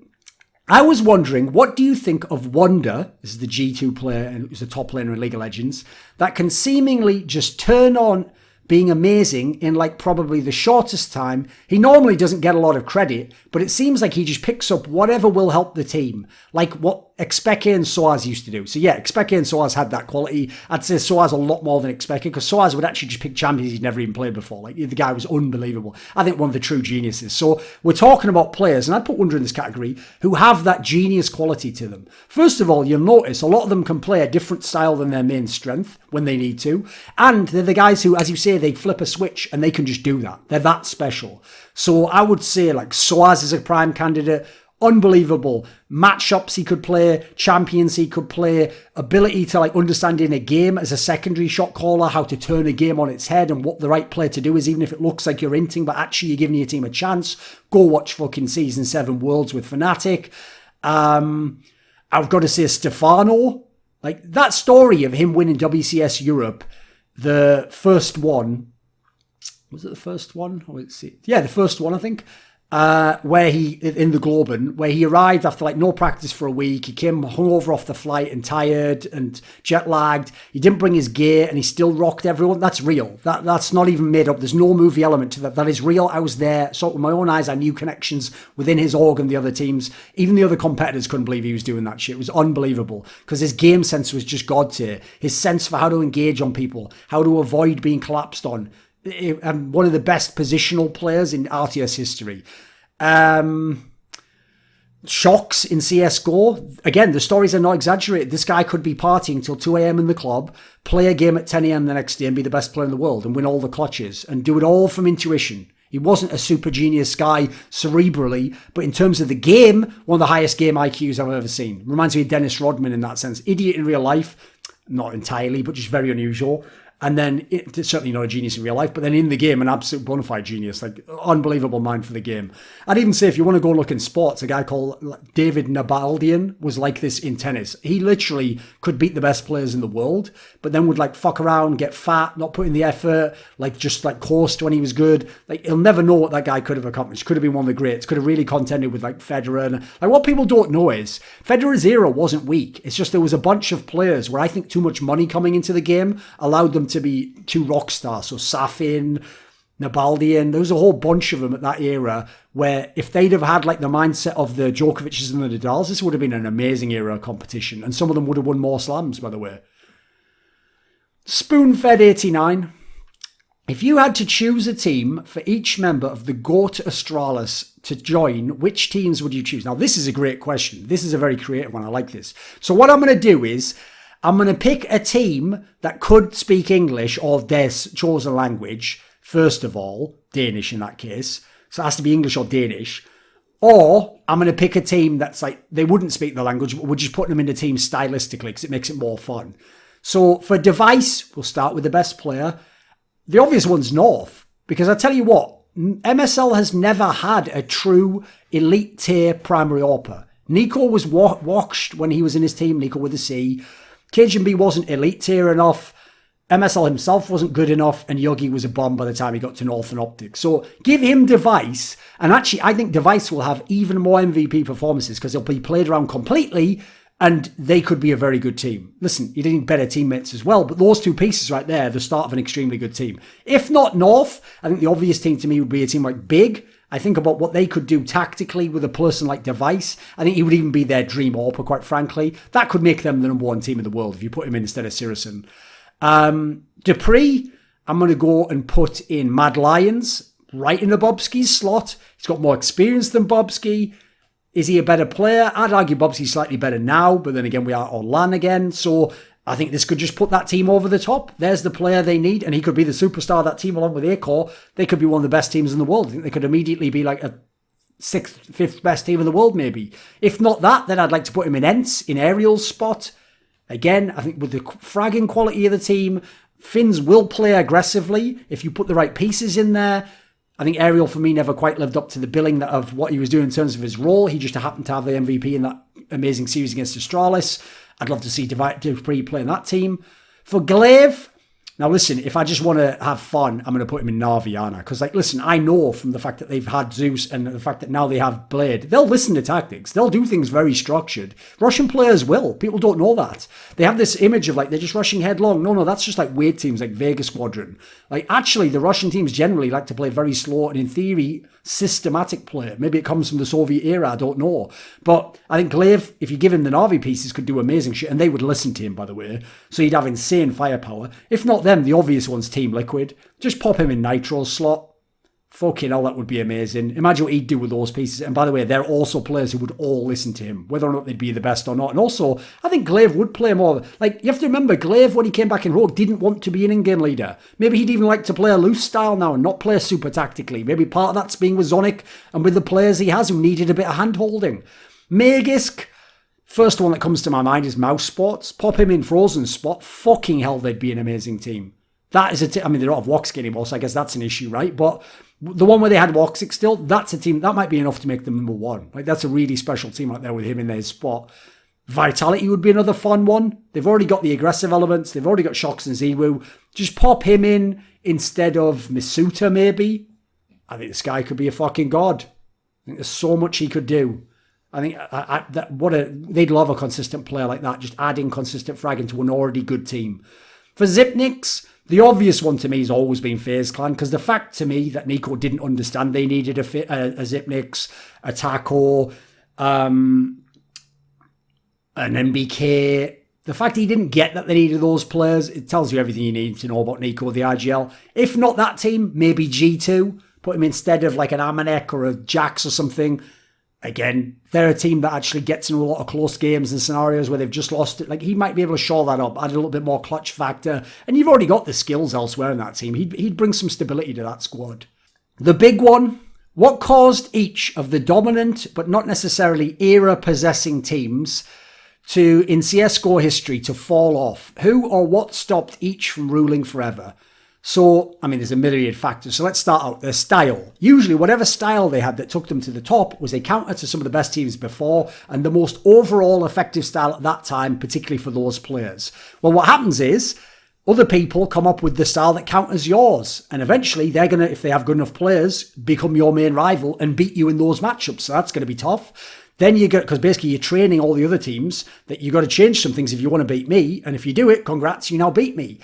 I was wondering, what do you think of Wonder, this is the G2 player and who's the top laner in League of Legends, that can seemingly just turn on being amazing in, like, probably the shortest time. He normally doesn't get a lot of credit, but it seems like he just picks up whatever will help the team, like what Expeke and Soaz used to do. So yeah, Expeke and Soaz had that quality. I'd say Soaz a lot more than Expeke, because Soaz would actually just pick champions he'd never even played before. Like, the guy was unbelievable. I think one of the true geniuses. So we're talking about players, and I'd put Wonder in this category, who have that genius quality to them. First of all, you'll notice a lot of them can play a different style than their main strength. when they need to. And they're the guys who, as you say, they flip a switch and they can just do that. They're that special. So I would say like Soaz is a prime candidate. Unbelievable matchups he could play, champions he could play, ability to like understanding a game as a secondary shot caller, how to turn a game on its head and what the right play to do is, even if it looks like you're inting, but actually you're giving your team a chance. Go watch fucking Season 7 Worlds with Fnatic. I've got to say Stefano, like that story of him winning WCS Europe, the first one, was it the first one? Yeah, the first one, I think. Where he, in the Globen, where he arrived after like no practice for a week. He came hungover off the flight and tired and jet lagged. He didn't bring his gear and he still rocked everyone. That's real. That's not even made up. There's no movie element to that. That is real. I was there. Saw it with my own eyes. I knew connections within his org and the other teams. Even the other competitors couldn't believe he was doing that shit. It was unbelievable because his game sense was just God tier. His sense for how to engage on people, how to avoid being collapsed on. One of the best positional players in RTS history. Shocks in CSGO. Again, the stories are not exaggerated. This guy could be partying till 2 a.m. in the club, play a game at 10 a.m. the next day and be the best player in the world and win all the clutches and do it all from intuition. He wasn't a super genius guy cerebrally, but in terms of the game, one of the highest game IQs I've ever seen. Reminds me of Dennis Rodman in that sense. Idiot in real life, not entirely, but just very unusual. And then, it's certainly not a genius in real life, but then in the game, an absolute bona fide genius, like unbelievable mind for the game. I'd even say if you want to go look in sports, a guy called David Nabaldian was like this in tennis. He literally could beat the best players in the world, but then would like fuck around, get fat, not put in the effort, like just like coasted when he was good. Like he'll never know what that guy could have accomplished. Could have been one of the greats. Could have really contended with like Federer. And like what people don't know is Federer's era wasn't weak. It's just there was a bunch of players where I think too much money coming into the game allowed them to be too rock stars. So Safin, Nabaldian, there was a whole bunch of them at that era where if they'd have had like the mindset of the Djokovic's and the Nadals, this would have been an amazing era of competition. And some of them would have won more slams, by the way. Spoon-fed 89. If you had to choose a team for each member of the GOAT Astralis to join, which teams would you choose? Now, this is a great question. This is a very creative one. I like this. So what I'm going to do is I'm going to pick a team that could speak English or their chosen language, first of all, Danish in that case. So it has to be English or Danish. Or I'm going to pick a team that's like, they wouldn't speak the language, but we're just putting them in the team stylistically because it makes it more fun. So for device, we'll start with the best player. The obvious one's North, because I tell you what, MSL has never had a true elite tier primary AWPer. Nico was washed when he was in his team, Nico with a C. KGB wasn't elite tier enough. MSL himself wasn't good enough. And Yogi was a bomb by the time he got to North and Optic. So give him Device. And actually, I think Device will have even more MVP performances because they'll be played around completely and they could be a very good team. Listen, you need better teammates as well. But those two pieces right there, the start of an extremely good team. If not North, I think the obvious team to me would be a team like Big. I think about what they could do tactically with a person like Device. I think he would even be their dream AWPer, quite frankly. That could make them the number one team in the world if you put him in instead of Sirison. Dupree, I'm going to go and put in Mad Lions, right in the Bobski's slot. He's got more experience than Bobski. Is he a better player? I'd argue Bobski's slightly better now, but then again, we are on LAN again. So I think this could just put that team over the top. There's the player they need, and he could be the superstar of that team along with Acor. They could be one of the best teams in the world. I think they could immediately be like a 6th, 5th best team in the world, maybe. If not that, then I'd like to put him in Ents, in Ariel's spot. Again, I think with the fragging quality of the team, Finns will play aggressively if you put the right pieces in there. I think Ariel, for me, never quite lived up to the billing of what he was doing in terms of his role. He just happened to have the MVP in that amazing series against Astralis. I'd love to see Dupree play in that team. For Glaive, now listen, if I just want to have fun, I'm going to put him in Naviana. Because, like, listen, I know from the fact that they've had Zeus and the fact that now they have Blade, they'll listen to tactics. They'll do things very structured. Russian players will. People don't know that. They have this image of, like, they're just rushing headlong. No, that's just, like, weird teams like Vega Squadron. Like, actually, the Russian teams generally like to play very slow and, in theory, systematic play. Maybe it comes from the Soviet era, I don't know. But I think Glaive, if you give him the Navi pieces, could do amazing shit. And they would listen to him, by the way. So he'd have insane firepower. If not them, the obvious one's Team Liquid. Just pop him in Nitro's slot. Fucking hell, that would be amazing. Imagine what he'd do with those pieces. And by the way, they're also players who would all listen to him, whether or not they'd be the best or not. And also, I think Glaive would play more. Like, you have to remember, Glaive, when he came back in Rogue, didn't want to be an in-game leader. Maybe he'd even like to play a loose style now and not play super tactically. Maybe part of that's being with Zonic and with the players he has who needed a bit of hand-holding. Magisk, first one that comes to my mind is Mouse Sports. Pop him in Frozen Spot. Fucking hell, they'd be an amazing team. That is I mean, they don't have Woxic anymore, so I guess that's an issue, right? But the one where they had Woxic still, that's a team, that might be enough to make them number one. Like, that's a really special team right there with him in their spot. Vitality would be another fun one. They've already got the aggressive elements. They've already got Shox and Ziwu. Just pop him in instead of Misuta, maybe. I think this guy could be a fucking god. I think there's so much he could do. I think they'd love a consistent player like that, just adding consistent fragging to an already good team. For Xipnix, the obvious one to me has always been FaZe Clan, because the fact to me that Nico didn't understand they needed a Xipnix, a Taco, an MBK, the fact he didn't get that they needed those players, it tells you everything you need to know about Nico, the IGL. If not that team, maybe G2, put him instead of like an Amanek or a Jax or something. Again, they're a team that actually gets into a lot of close games and scenarios where they've just lost it. Like, he might be able to shore that up, add a little bit more clutch factor. And you've already got the skills elsewhere in that team. He'd bring some stability to that squad. The big one, what caused each of the dominant, but not necessarily era-possessing teams in CSGO history to fall off? Who or what stopped each from ruling forever? So, I mean, there's a myriad factors. So let's start out their style. Usually, whatever style they had that took them to the top was a counter to some of the best teams before and the most overall effective style at that time, particularly for those players. Well, what happens is other people come up with the style that counters yours. And eventually, they're going to, if they have good enough players, become your main rival and beat you in those matchups. So that's going to be tough. Then you get, because basically you're training all the other teams that you got to change some things if you want to beat me. And if you do it, congrats, you now beat me.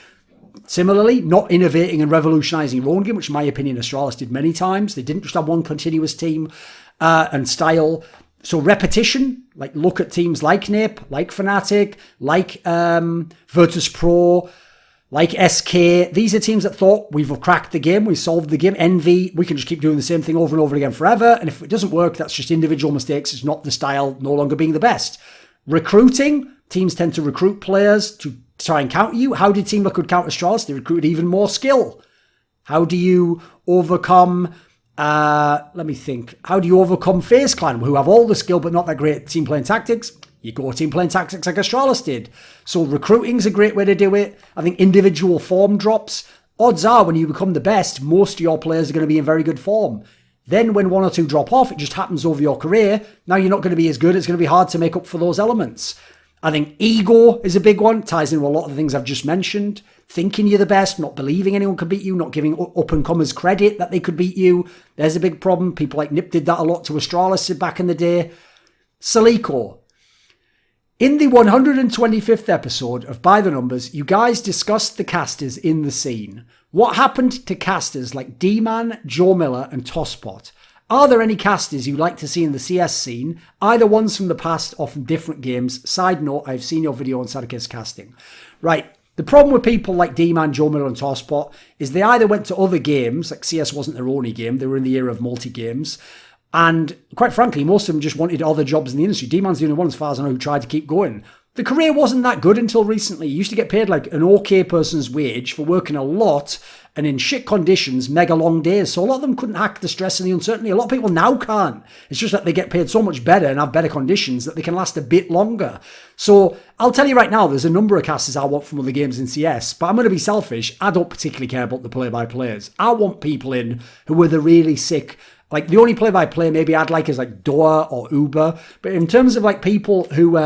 Similarly, not innovating and revolutionising your own game, which in my opinion Astralis did many times. They didn't just have one continuous team and style. So repetition, like look at teams like Nape, like Fnatic, like Virtus Pro, like SK. These are teams that thought we've cracked the game, we've solved the game. Envy, we can just keep doing the same thing over and over again forever. And if it doesn't work, that's just individual mistakes. It's not the style no longer being the best. Recruiting, teams tend to recruit players to try and counter you. How did Team Liquid counter Astralis? They recruited even more skill. How do you overcome, let me think. How do you overcome FaZe Clan, who have all the skill but not that great at team playing tactics? You go team playing tactics like Astralis did. So recruiting's a great way to do it. I think individual form drops. Odds are when you become the best, most of your players are going to be in very good form. Then when one or two drop off, it just happens over your career. Now you're not going to be as good. It's going to be hard to make up for those elements. I think ego is a big one. Ties into a lot of the things I've just mentioned. Thinking you're the best, not believing anyone can beat you, not giving up-and-comers credit that they could beat you. There's a big problem. People like Nip did that a lot to Astralis back in the day. Celico. In the 125th episode of By the Numbers, you guys discussed the casters in the scene. What happened to casters like D-Man, Joe Miller and Tosspot? Are there any casters you'd like to see in the CS scene? Either ones from the past or from different games. Side note, I've seen your video on Sadakis casting. Right, the problem with people like D-Man, Joe Miller and Tosspot is they either went to other games, like CS wasn't their only game, they were in the era of multi-games, and quite frankly, most of them just wanted other jobs in the industry. D-Man's the only one, as far as I know, who tried to keep going. The career wasn't that good until recently. You used to get paid like an okay person's wage for working a lot and in shit conditions, mega long days. So a lot of them couldn't hack the stress and the uncertainty. A lot of people now can't. It's just that they get paid so much better and have better conditions that they can last a bit longer. So I'll tell you right now, there's a number of casters I want from other games in CS, but I'm going to be selfish. I don't particularly care about the play-by-players. I want people in who are the really sick. Like the only play-by-play maybe I'd like is like Doa or Uber. But in terms of like people who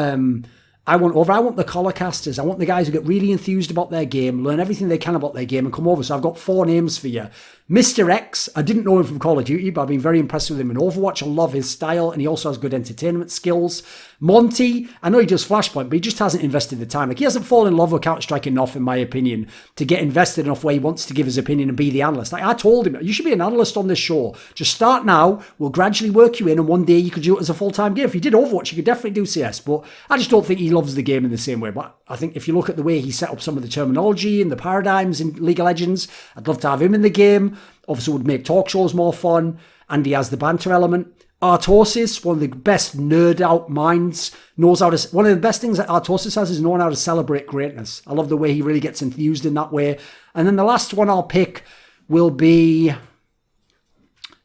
I want the collar casters. I want the guys who get really enthused about their game, learn everything they can about their game and come over. So I've got 4 names for you. Mr. X, I didn't know him from Call of Duty, but I've been very impressed with him in Overwatch. I love his style and he also has good entertainment skills. Monty, I know he does Flashpoint, but he just hasn't invested the time. Like, he hasn't fallen in love with Counter-Strike enough, in my opinion, to get invested enough where he wants to give his opinion and be the analyst. Like, I told him, you should be an analyst on this show. Just start now, we'll gradually work you in, and one day you could do it as a full-time game. If you did Overwatch, you could definitely do CS, but I just don't think he loves the game in the same way. But I think if you look at the way he set up some of the terminology and the paradigms in League of Legends, I'd love to have him in the game. Obviously would make talk shows more fun, and he has the banter element. Artosis, one of the best nerd out minds, knows how to... One of the best things that Artosis has is knowing how to celebrate greatness. I love the way he really gets enthused in that way. And then the last one I'll pick will be...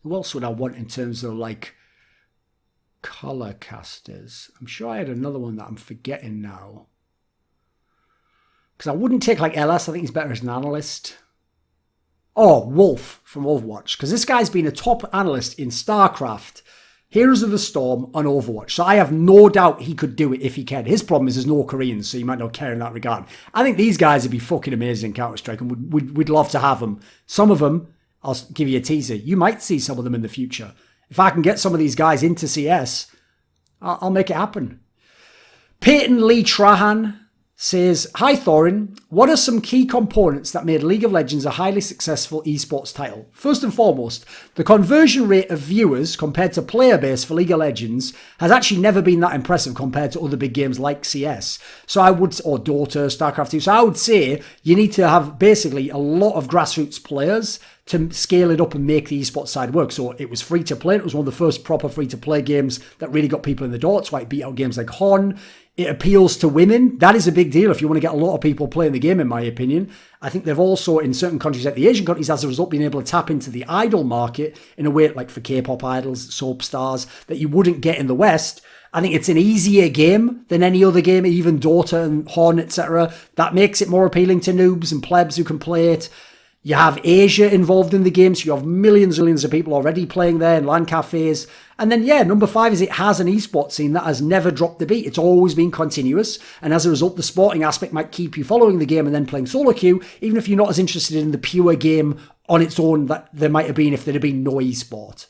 Who else would I want in terms of, like, color casters? I'm sure I had another one that I'm forgetting now. Because I wouldn't take, like, LS. I think he's better as an analyst. Oh, Wolf from Overwatch. Because this guy's been a top analyst in StarCraft, Heroes of the Storm, on Overwatch. So I have no doubt he could do it if he can. His problem is there's no Koreans, so you might not care in that regard. I think these guys would be fucking amazing in Counter-Strike, and we'd love to have them. Some of them, I'll give you a teaser, you might see some of them in the future. If I can get some of these guys into CS, I'll make it happen. Peyton Lee Trahan says, "Hi Thorin, what are some key components that made League of Legends a highly successful esports title? First and foremost, the conversion rate of viewers compared to player base for League of Legends has actually never been that impressive compared to other big games like CS. So I would, or Dota, StarCraft 2. So I would say you need to have basically a lot of grassroots players to scale it up and make the esports side work. So it was free to play. It was one of the first proper free to play games that really got people in the door. That's why it beat out games like Hon. It appeals to women. That is a big deal if you want to get a lot of people playing the game, in my opinion. I think they've also, in certain countries like the Asian countries, as a result, been able to tap into the idol market in a way like for K-pop idols, soap stars, that you wouldn't get in the West. I think it's an easier game than any other game, even Dota and Hon, etc. That makes it more appealing to noobs and plebs who can play it. You have Asia involved in the game, so you have millions and millions of people already playing there in LAN cafes. And then, yeah, number 5 is it has an esports scene that has never dropped the beat. It's always been continuous. And as a result, the sporting aspect might keep you following the game and then playing solo queue, even if you're not as interested in the pure game on its own that there might have been if there had been no esport.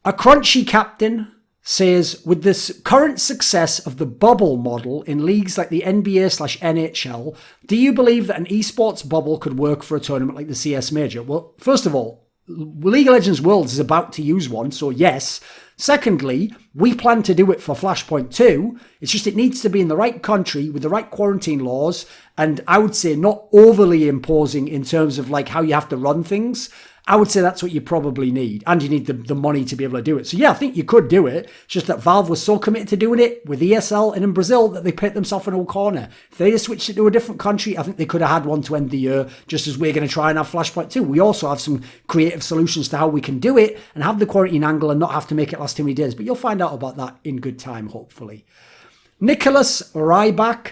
A Crunchy Captain says, with this current success of the bubble model in leagues like the NBA/NHL, do you believe that an esports bubble could work for a tournament like the CS Major? Well, first of all, League of Legends Worlds is about to use one, so yes. Secondly, we plan to do it for Flashpoint 2. It's just it needs to be in the right country with the right quarantine laws, and I would say not overly imposing in terms of like how you have to run things. I would say that's what you probably need. And you need the money to be able to do it. So yeah, I think you could do it. It's just that Valve was so committed to doing it with ESL and in Brazil that they put themselves in a corner. If they just switched it to a different country, I think they could have had one to end the year, just as we're going to try and have Flashpoint 2. We also have some creative solutions to how we can do it and have the quarantine angle and not have to make it last too many days. But you'll find out about that in good time, hopefully. Nicholas Ryback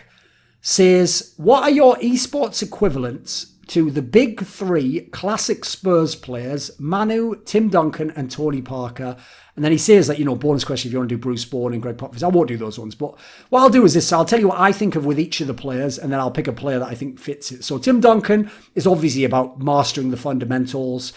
says, what are your esports equivalents to the big 3 classic Spurs players, Manu, Tim Duncan and Tony Parker? And then he says that, bonus question if you want to do Bruce Bourne and Greg Popovich. I won't do those ones, but what I'll do is this. I'll tell you what I think of with each of the players, and then I'll pick a player that I think fits it. So Tim Duncan is obviously about mastering the fundamentals,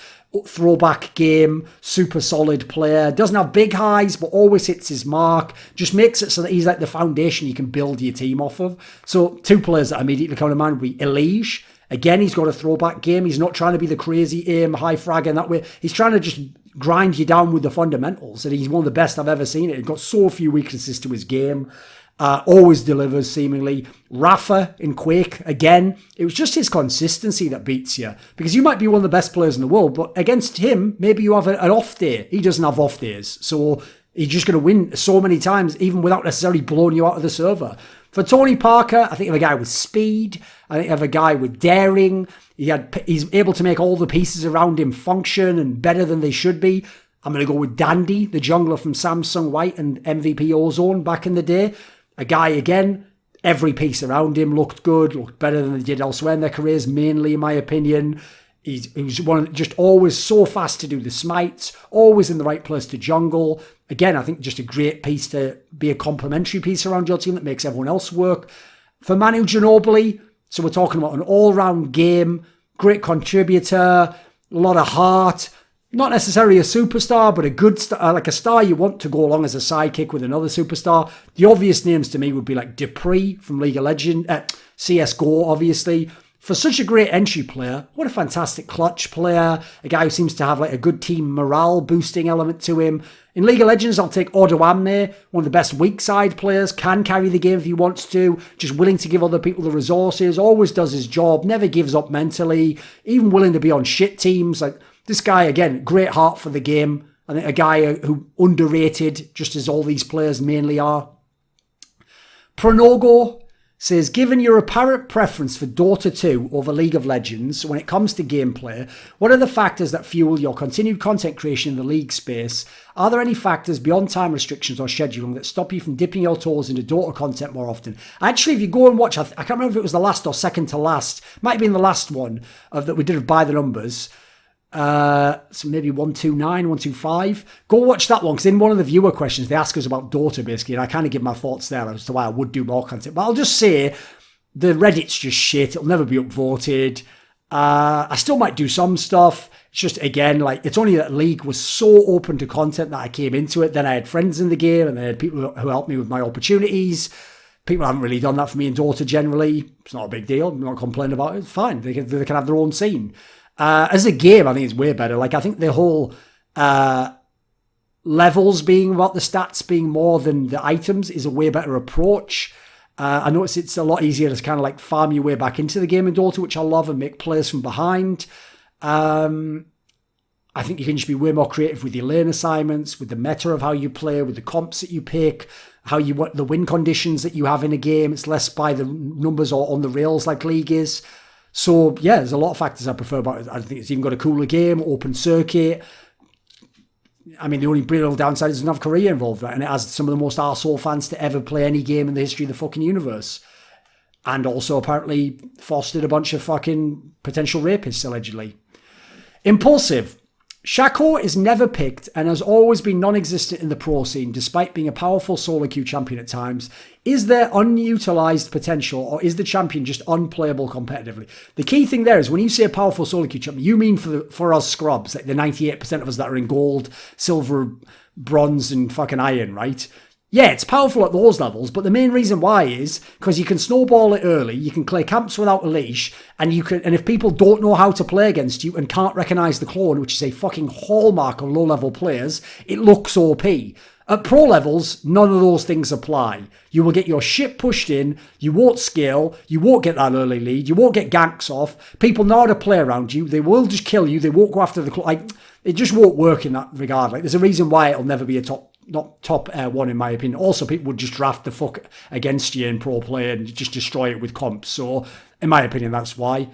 throwback game, super solid player, doesn't have big highs, but always hits his mark, just makes it so that he's like the foundation you can build your team off of. So 2 players that immediately come to mind would be Elige. Again, he's got a throwback game. He's not trying to be the crazy aim, high frag in that way. He's trying to just grind you down with the fundamentals. And he's one of the best I've ever seen it. He's got so few weaknesses to his game. Always delivers, seemingly. Rafa in Quake, again, it was just his consistency that beats you. Because you might be one of the best players in the world, but against him, maybe you have an off day. He doesn't have off days. So he's just going to win so many times, even without necessarily blowing you out of the server. For Tony Parker, I think of a guy with speed. I think of a guy with daring. He's able to make all the pieces around him function and better than they should be. I'm going to go with Dandy, the jungler from Samsung White and MVP Ozone back in the day. A guy, again, every piece around him looked good, looked better than they did elsewhere in their careers, mainly in my opinion. He was just always so fast to do the smites, always in the right place to jungle. Again, I think just a great piece to be a complementary piece around your team that makes everyone else work. For Manu Ginobili, so we're talking about an all-round game, great contributor, a lot of heart, not necessarily a superstar, but a good star, like a star you want to go along as a sidekick with another superstar. The obvious names to me would be like Dupree from League of Legends, CSGO, obviously. For such a great entry player, what a fantastic clutch player, a guy who seems to have like a good team morale boosting element to him. In League of Legends, I'll take Underwhelming, one of the best weak side players, can carry the game if he wants to, just willing to give other people the resources, always does his job, never gives up mentally, even willing to be on shit teams. Like this guy, again, great heart for the game. I think a guy who underrated, just as all these players mainly are. Pronogo says, given your apparent preference for Dota 2 over League of Legends when it comes to gameplay, what are the factors that fuel your continued content creation in the League space? Are there any factors beyond time restrictions or scheduling that stop you from dipping your toes into Dota content more often? Actually, if you go and watch, I can't remember if it was the last or second to last, might have been the last one that we did of By the Numbers. So maybe 129, 125. Go watch that one, because in one of the viewer questions they ask us about Dota basically, and I kind of give my thoughts there as to why I would do more content. But I'll just say the Reddit's just shit. It'll never be upvoted. I still might do some stuff. It's just, again, like, it's only that League was so open to content that I came into it. Then I had friends in the game, and I had people who helped me with my opportunities. People haven't really done that for me in Dota generally. It's not a big deal. I'm not complaining about it. It's fine. They can have their own scene. As a game, I think it's way better. Like, I think the whole levels being about the stats being more than the items is a way better approach. I notice it's a lot easier to kind of like farm your way back into the game in Dota, which I love, and make plays from behind. I think you can just be way more creative with your lane assignments, with the meta of how you play, with the comps that you pick, how you want the win conditions that you have in a game. It's less by the numbers or on the rails like League is. So, yeah, there's a lot of factors I prefer about it. I think it's even got a cooler game, open circuit. I mean, the only real downside is it doesn't have Korea involved, right? And it has some of the most arsehole fans to ever play any game in the history of the fucking universe. And also apparently fostered a bunch of fucking potential rapists, allegedly. Impulsive. Shako is never picked and has always been non-existent in the pro scene, despite being a powerful solo queue champion at times. Is there unutilized potential, or is the champion just unplayable competitively? The key thing there is when you say a powerful solo queue champion, you mean for us scrubs, like the 98% of us that are in gold, silver, bronze, and fucking iron, right? Yeah, it's powerful at those levels, but the main reason why is because you can snowball it early, you can clear camps without a leash, and if people don't know how to play against you and can't recognise the clone, which is a fucking hallmark of low-level players, it looks OP. At pro levels, none of those things apply. You will get your shit pushed in, you won't scale, you won't get that early lead, you won't get ganks off, people know how to play around you, they will just kill you, they won't go after the clone. Like, it just won't work in that regard. Like, there's a reason why it'll never be a top one in my opinion. Also, people would just draft the fuck against you in pro play and just destroy it with comps. So, in my opinion, that's why.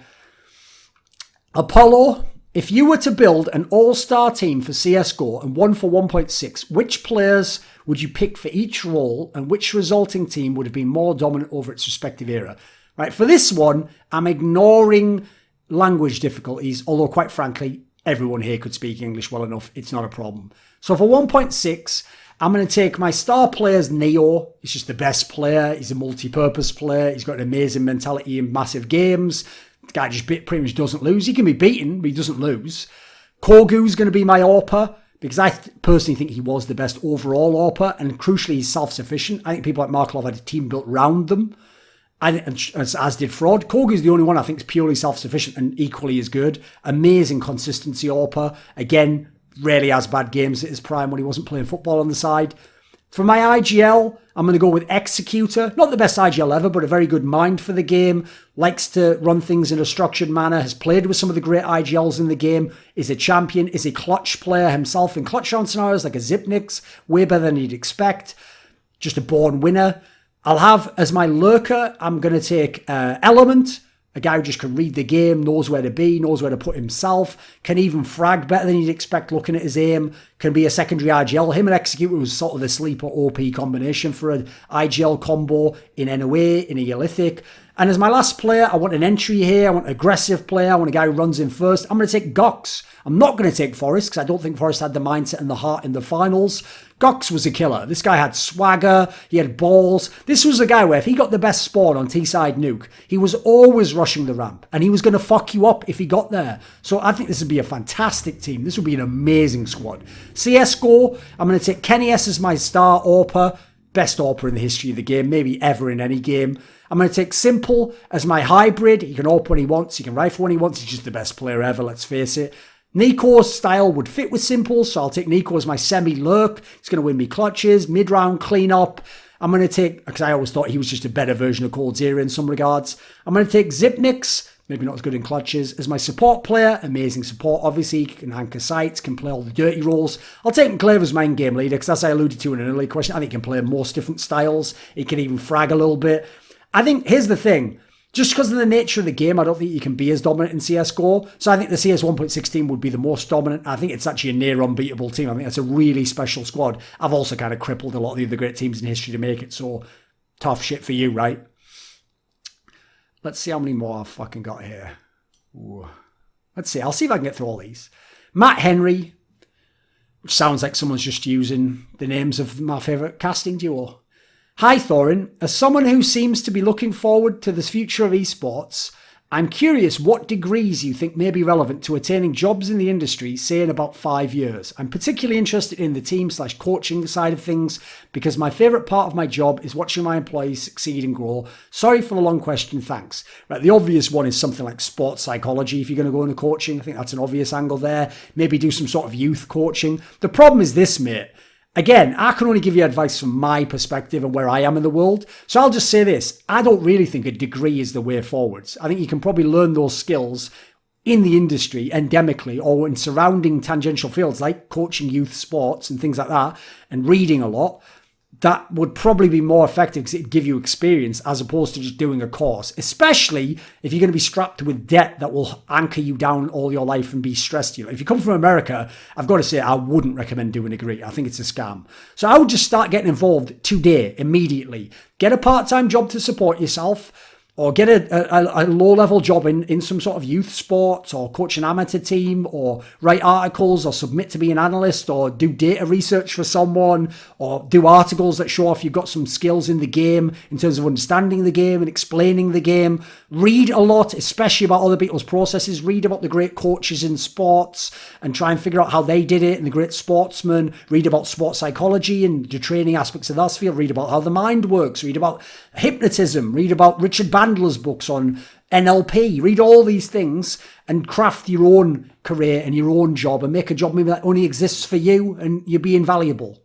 Apollo, if you were to build an all-star team for CSGO and 1 for 1.6, which players would you pick for each role, and which resulting team would have been more dominant over its respective era? Right, for this one, I'm ignoring language difficulties, although quite frankly, everyone here could speak English well enough. It's not a problem. So for 1.6, I'm going to take my star player's Neo. He's just the best player. He's a multi-purpose player. He's got an amazing mentality in massive games. The guy just pretty much doesn't lose. He can be beaten, but he doesn't lose. Kogu's going to be my AWPer, because I personally think he was the best overall AWPer, and crucially, he's self-sufficient. I think people like Markov had a team built around them, as did Fraud. Kogu's the only one I think is purely self-sufficient and equally as good. Amazing consistency AWPer. Again, rarely has bad games at his prime when he wasn't playing football on the side. For my IGL, I'm going to go with Executor. Not the best IGL ever, but a very good mind for the game. Likes to run things in a structured manner. Has played with some of the great IGLs in the game. Is a champion. Is a clutch player himself in clutch round scenarios like a Zipnix. Way better than you'd expect. Just a born winner. I'll have as my lurker, I'm going to take Element. A guy who just can read the game, knows where to be, knows where to put himself, can even frag better than you'd expect looking at his aim, can be a secondary IGL. Him and Executor was sort of the sleeper OP combination for an IGL combo in NOA, in a Neolithic. And as my last player, I want an entry here. I want an aggressive player. I want a guy who runs in first. I'm going to take Gox. I'm not going to take Forrest because I don't think Forrest had the mindset and the heart in the finals. Gox was a killer. This guy had swagger. He had balls. This was a guy where if he got the best spawn on T-side nuke, he was always rushing the ramp. And he was going to fuck you up if he got there. So I think this would be a fantastic team. This would be an amazing squad. CSGO, I'm going to take Kenny S as my star AWPer. Best AWPer in the history of the game. Maybe ever in any game. I'm going to take Simple as my hybrid. He can AWP when he wants. He can rifle when he wants. He's just the best player ever, let's face it. Nico's style would fit with Simple, so I'll take Nico as my semi-lurk. He's going to win me clutches, mid-round cleanup. I'm going to take, because I always thought he was just a better version of Coldzera in some regards. I'm going to take Zipnix, maybe not as good in clutches, as my support player. Amazing support, obviously. He can anchor sites, can play all the dirty roles. I'll take Enclave as my in-game leader, because as I alluded to in an earlier question, I think he can play most different styles. He can even frag a little bit. I think, here's the thing. Just because of the nature of the game, I don't think you can be as dominant in CSGO. So I think the CS 1.6 team would be the most dominant. I think it's actually a near unbeatable team. I think that's a really special squad. I've also kind of crippled a lot of the other great teams in history to make it. So tough shit for you, right? Let's see how many more I've fucking got here. Ooh. Let's see. I'll see if I can get through all these. Matt Henry, which sounds like someone's just using the names of my favourite casting duo. Hi Thorin, as someone who seems to be looking forward to the future of esports, I'm curious what degrees you think may be relevant to attaining jobs in the industry, say in about 5 years. I'm particularly interested in the team/coaching side of things because my favourite part of my job is watching my employees succeed and grow. Sorry for the long question, thanks. Right, the obvious one is something like sports psychology if you're going to go into coaching. I think that's an obvious angle there. Maybe do some sort of youth coaching. The problem is this, mate. Again, I can only give you advice from my perspective and where I am in the world. So I'll just say this. I don't really think a degree is the way forwards. I think you can probably learn those skills in the industry endemically or in surrounding tangential fields like coaching youth sports and things like that and reading a lot. That would probably be more effective because it'd give you experience as opposed to just doing a course, especially if you're going to be strapped with debt that will anchor you down all your life and be stressed to you. If you come from America, I've got to say, I wouldn't recommend doing a degree. I think it's a scam. So I would just start getting involved today, immediately. Get a part-time job to support yourself, or get a low-level job in some sort of youth sports or coach an amateur team or write articles or submit to be an analyst or do data research for someone or do articles that show off you've got some skills in the game in terms of understanding the game and explaining the game. Read a lot, especially about other people's processes. Read about the great coaches in sports and try and figure out how they did it and the great sportsmen. Read about sports psychology and the training aspects of that field. Read about how the mind works. Read about hypnotism. Read about Richard Bandler's books on NLP. Read all these things and craft your own career and your own job and make a job maybe that only exists for you and you'll be invaluable.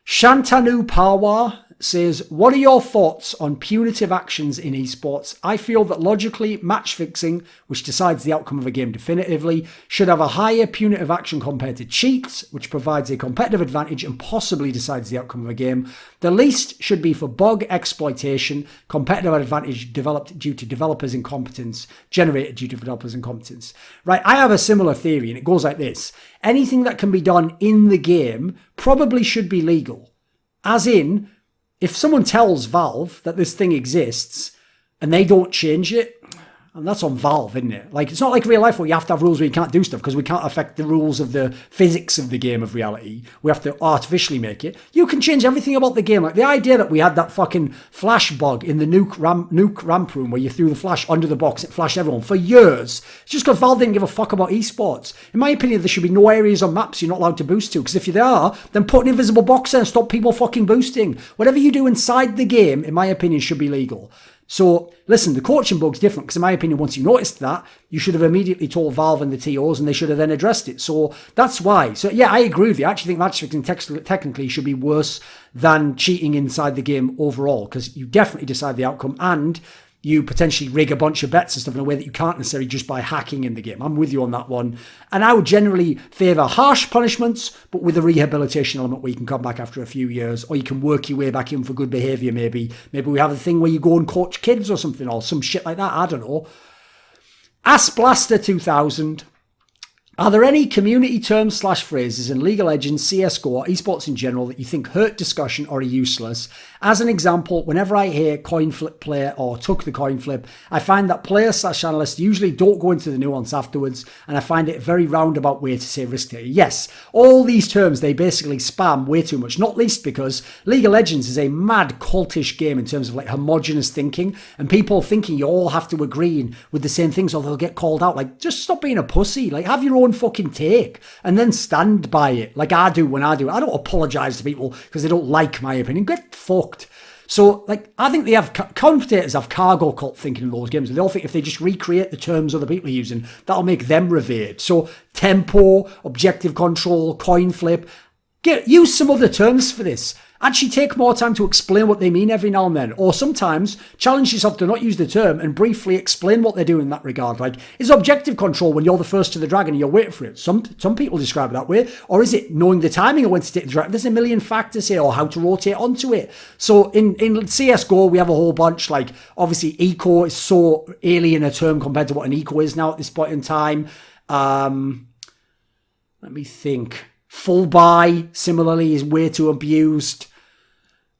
Shantanu Parwar says, what are your thoughts on punitive actions in esports? I feel that logically, match fixing, which decides the outcome of a game definitively, should have a higher punitive action compared to cheats, which provides a competitive advantage and possibly decides the outcome of a game. The least should be for bug exploitation, competitive advantage developed due to developers' incompetence, generated due to developers' incompetence. Right, I have a similar theory, and it goes like this. Anything that can be done in the game probably should be legal. As in, if someone tells Valve that this thing exists and they don't change it, and that's on Valve, isn't it? Like, it's not like real life where you have to have rules where you can't do stuff because we can't affect the rules of the physics of the game of reality. We have to artificially make it. You can change everything about the game. Like the idea that we had that fucking flash bug in the nuke ramp room where you threw the flash under the box, it flashed everyone for years. It's just because Valve didn't give a fuck about esports. In my opinion, there should be no areas on maps you're not allowed to boost to, because if you are, then put an invisible box there and stop people fucking boosting. Whatever you do inside the game, in my opinion, should be legal. So, listen, the coaching bug's different because in my opinion, once you noticed that, you should have immediately told Valve and the TOs and they should have then addressed it. So, that's why. So, yeah, I agree with you. I actually think match fixing technically should be worse than cheating inside the game overall because you definitely decide the outcome and you potentially rig a bunch of bets and stuff in a way that you can't necessarily just by hacking in the game. I'm with you on that one. And I would generally favour harsh punishments, but with a rehabilitation element where you can come back after a few years, or you can work your way back in for good behaviour maybe. Maybe we have a thing where you go and coach kids or something, or some shit like that. I don't know. Ass Blaster 2000. Are there any community terms / phrases in League of Legends, CSGO, or esports in general that you think hurt discussion or are useless? As an example, whenever I hear coin flip player or took the coin flip, I find that players / analysts usually don't go into the nuance afterwards, and I find it a very roundabout way to say risk taker. Yes, all these terms, they basically spam way too much, not least because League of Legends is a mad cultish game in terms of like homogenous thinking, and people thinking you all have to agree with the same things or they'll get called out. Like, just stop being a pussy. Like, have your own fucking take and then stand by it, like I do when I do it. I don't apologise to people because they don't like my opinion. Get fucked. So, like, I think they have, commentators have cargo cult thinking in those games. They all think if they just recreate the terms other people are using, that'll make them revered. So, tempo, objective control, coin flip, use some other terms for this. Actually take more time to explain what they mean every now and then. Or sometimes challenge yourself to not use the term and briefly explain what they're doing in that regard. Like, is objective control when you're the first to the dragon and you're waiting for it? Some people describe it that way. Or is it knowing the timing of when to take the dragon? There's a million factors here, or how to rotate onto it. So in CSGO, we have a whole bunch. Like, obviously, eco is so alien a term compared to what an eco is now at this point in time. Let me think. Full buy, similarly, is way too abused.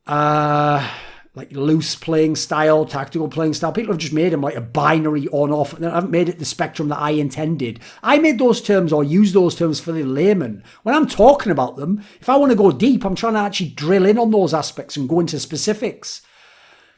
Like loose playing style, tactical playing style. People have just made them like a binary on-off. They haven't made it the spectrum that I intended. I made those terms or use those terms for the layman. When I'm talking about them, if I want to go deep, I'm trying to actually drill in on those aspects and go into specifics.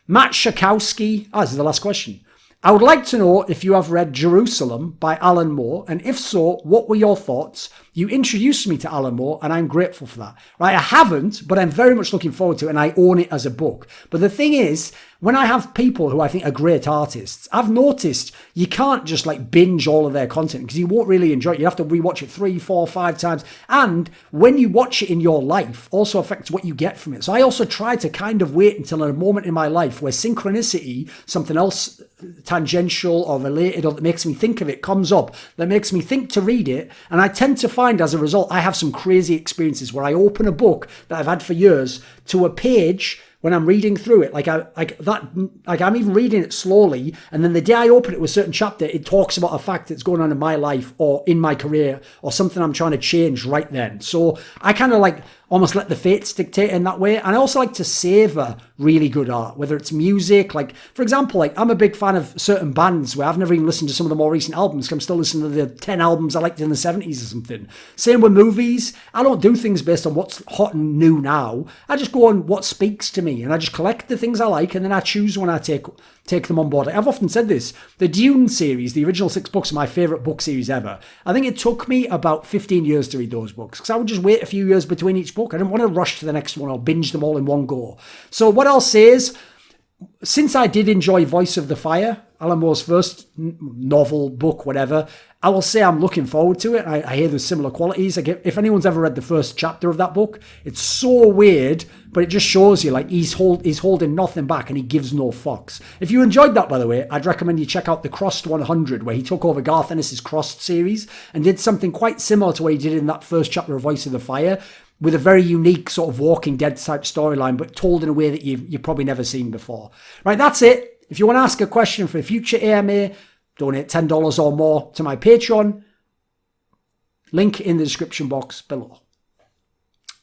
Matt Shakowski, this is the last question. I would like to know if you have read Jerusalem by Alan Moore, and if so, what were your thoughts? You introduced me to Alan Moore, and I'm grateful for that. Right, I haven't, but I'm very much looking forward to it, and I own it as a book. But the thing is, when I have people who I think are great artists, I've noticed you can't just like binge all of their content because you won't really enjoy it. You have to rewatch it 3, 4, 5 times. And when you watch it in your life also affects what you get from it. So I also try to kind of wait until a moment in my life where synchronicity, something else tangential or related or that makes me think of it, comes up, that makes me think to read it. And I tend to find as a result, I have some crazy experiences where I open a book that I've had for years to a page when I'm reading through it, I'm even reading it slowly, and then the day I open it with a certain chapter, it talks about a fact that's going on in my life or in my career or something I'm trying to change right then. So I kind of like almost let the fates dictate in that way. And I also like to savor really good art, whether it's music. Like, for example, like I'm a big fan of certain bands where I've never even listened to some of the more recent albums because I'm still listening to the 10 albums I liked in the 70s or something. Same with movies. I don't do things based on what's hot and new now. I just go on what speaks to me and I just collect the things I like and then I choose when I take them on board. I've often said this, the Dune series, the original 6 books are my favourite book series ever. I think it took me about 15 years to read those books because I would just wait a few years between each book. I didn't want to rush to the next one or binge them all in one go. So what I'll say is, since I did enjoy Voice of the Fire, Alan Moore's first novel, book, whatever, I will say I'm looking forward to it. I hear there's similar qualities. If anyone's ever read the first chapter of that book, it's so weird, but it just shows you like he's holding nothing back and he gives no fucks. If you enjoyed that, by the way, I'd recommend you check out the Crossed 100, where he took over Garth Ennis's Crossed series and did something quite similar to what he did in that first chapter of Voice of the Fire, with a very unique sort of Walking Dead type storyline, but told in a way that you've probably never seen before. Right, that's it. If you want to ask a question for a future AMA, donate $10 or more to my Patreon. Link in the description box below.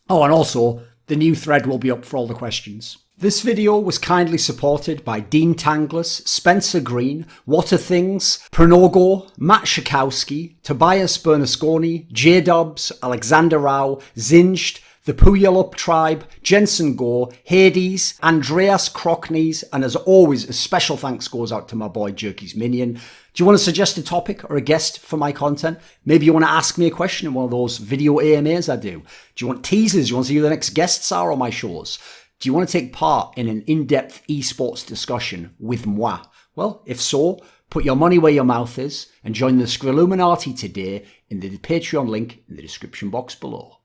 Oh, and also, the new thread will be up for all the questions. This video was kindly supported by Dean Tanglis, Spencer Green, Whattathings, Pranogo, Matt Shakowski, Tobias Bernasconi, JDubs, Alexander Rao, Xinged, the Puyallup Tribe, Jensen Goh, Hades, Andreas Kroknes, and as always, a special thanks goes out to my boy Jerky's Minion. Do you want to suggest a topic or a guest for my content? Maybe you want to ask me a question in one of those video AMAs I do. Do you want teasers? Do you want to see who the next guests are on my shows? Do you want to take part in an in-depth esports discussion with moi? Well, if so, put your money where your mouth is and join the Scrilluminati today in the Patreon link in the description box below.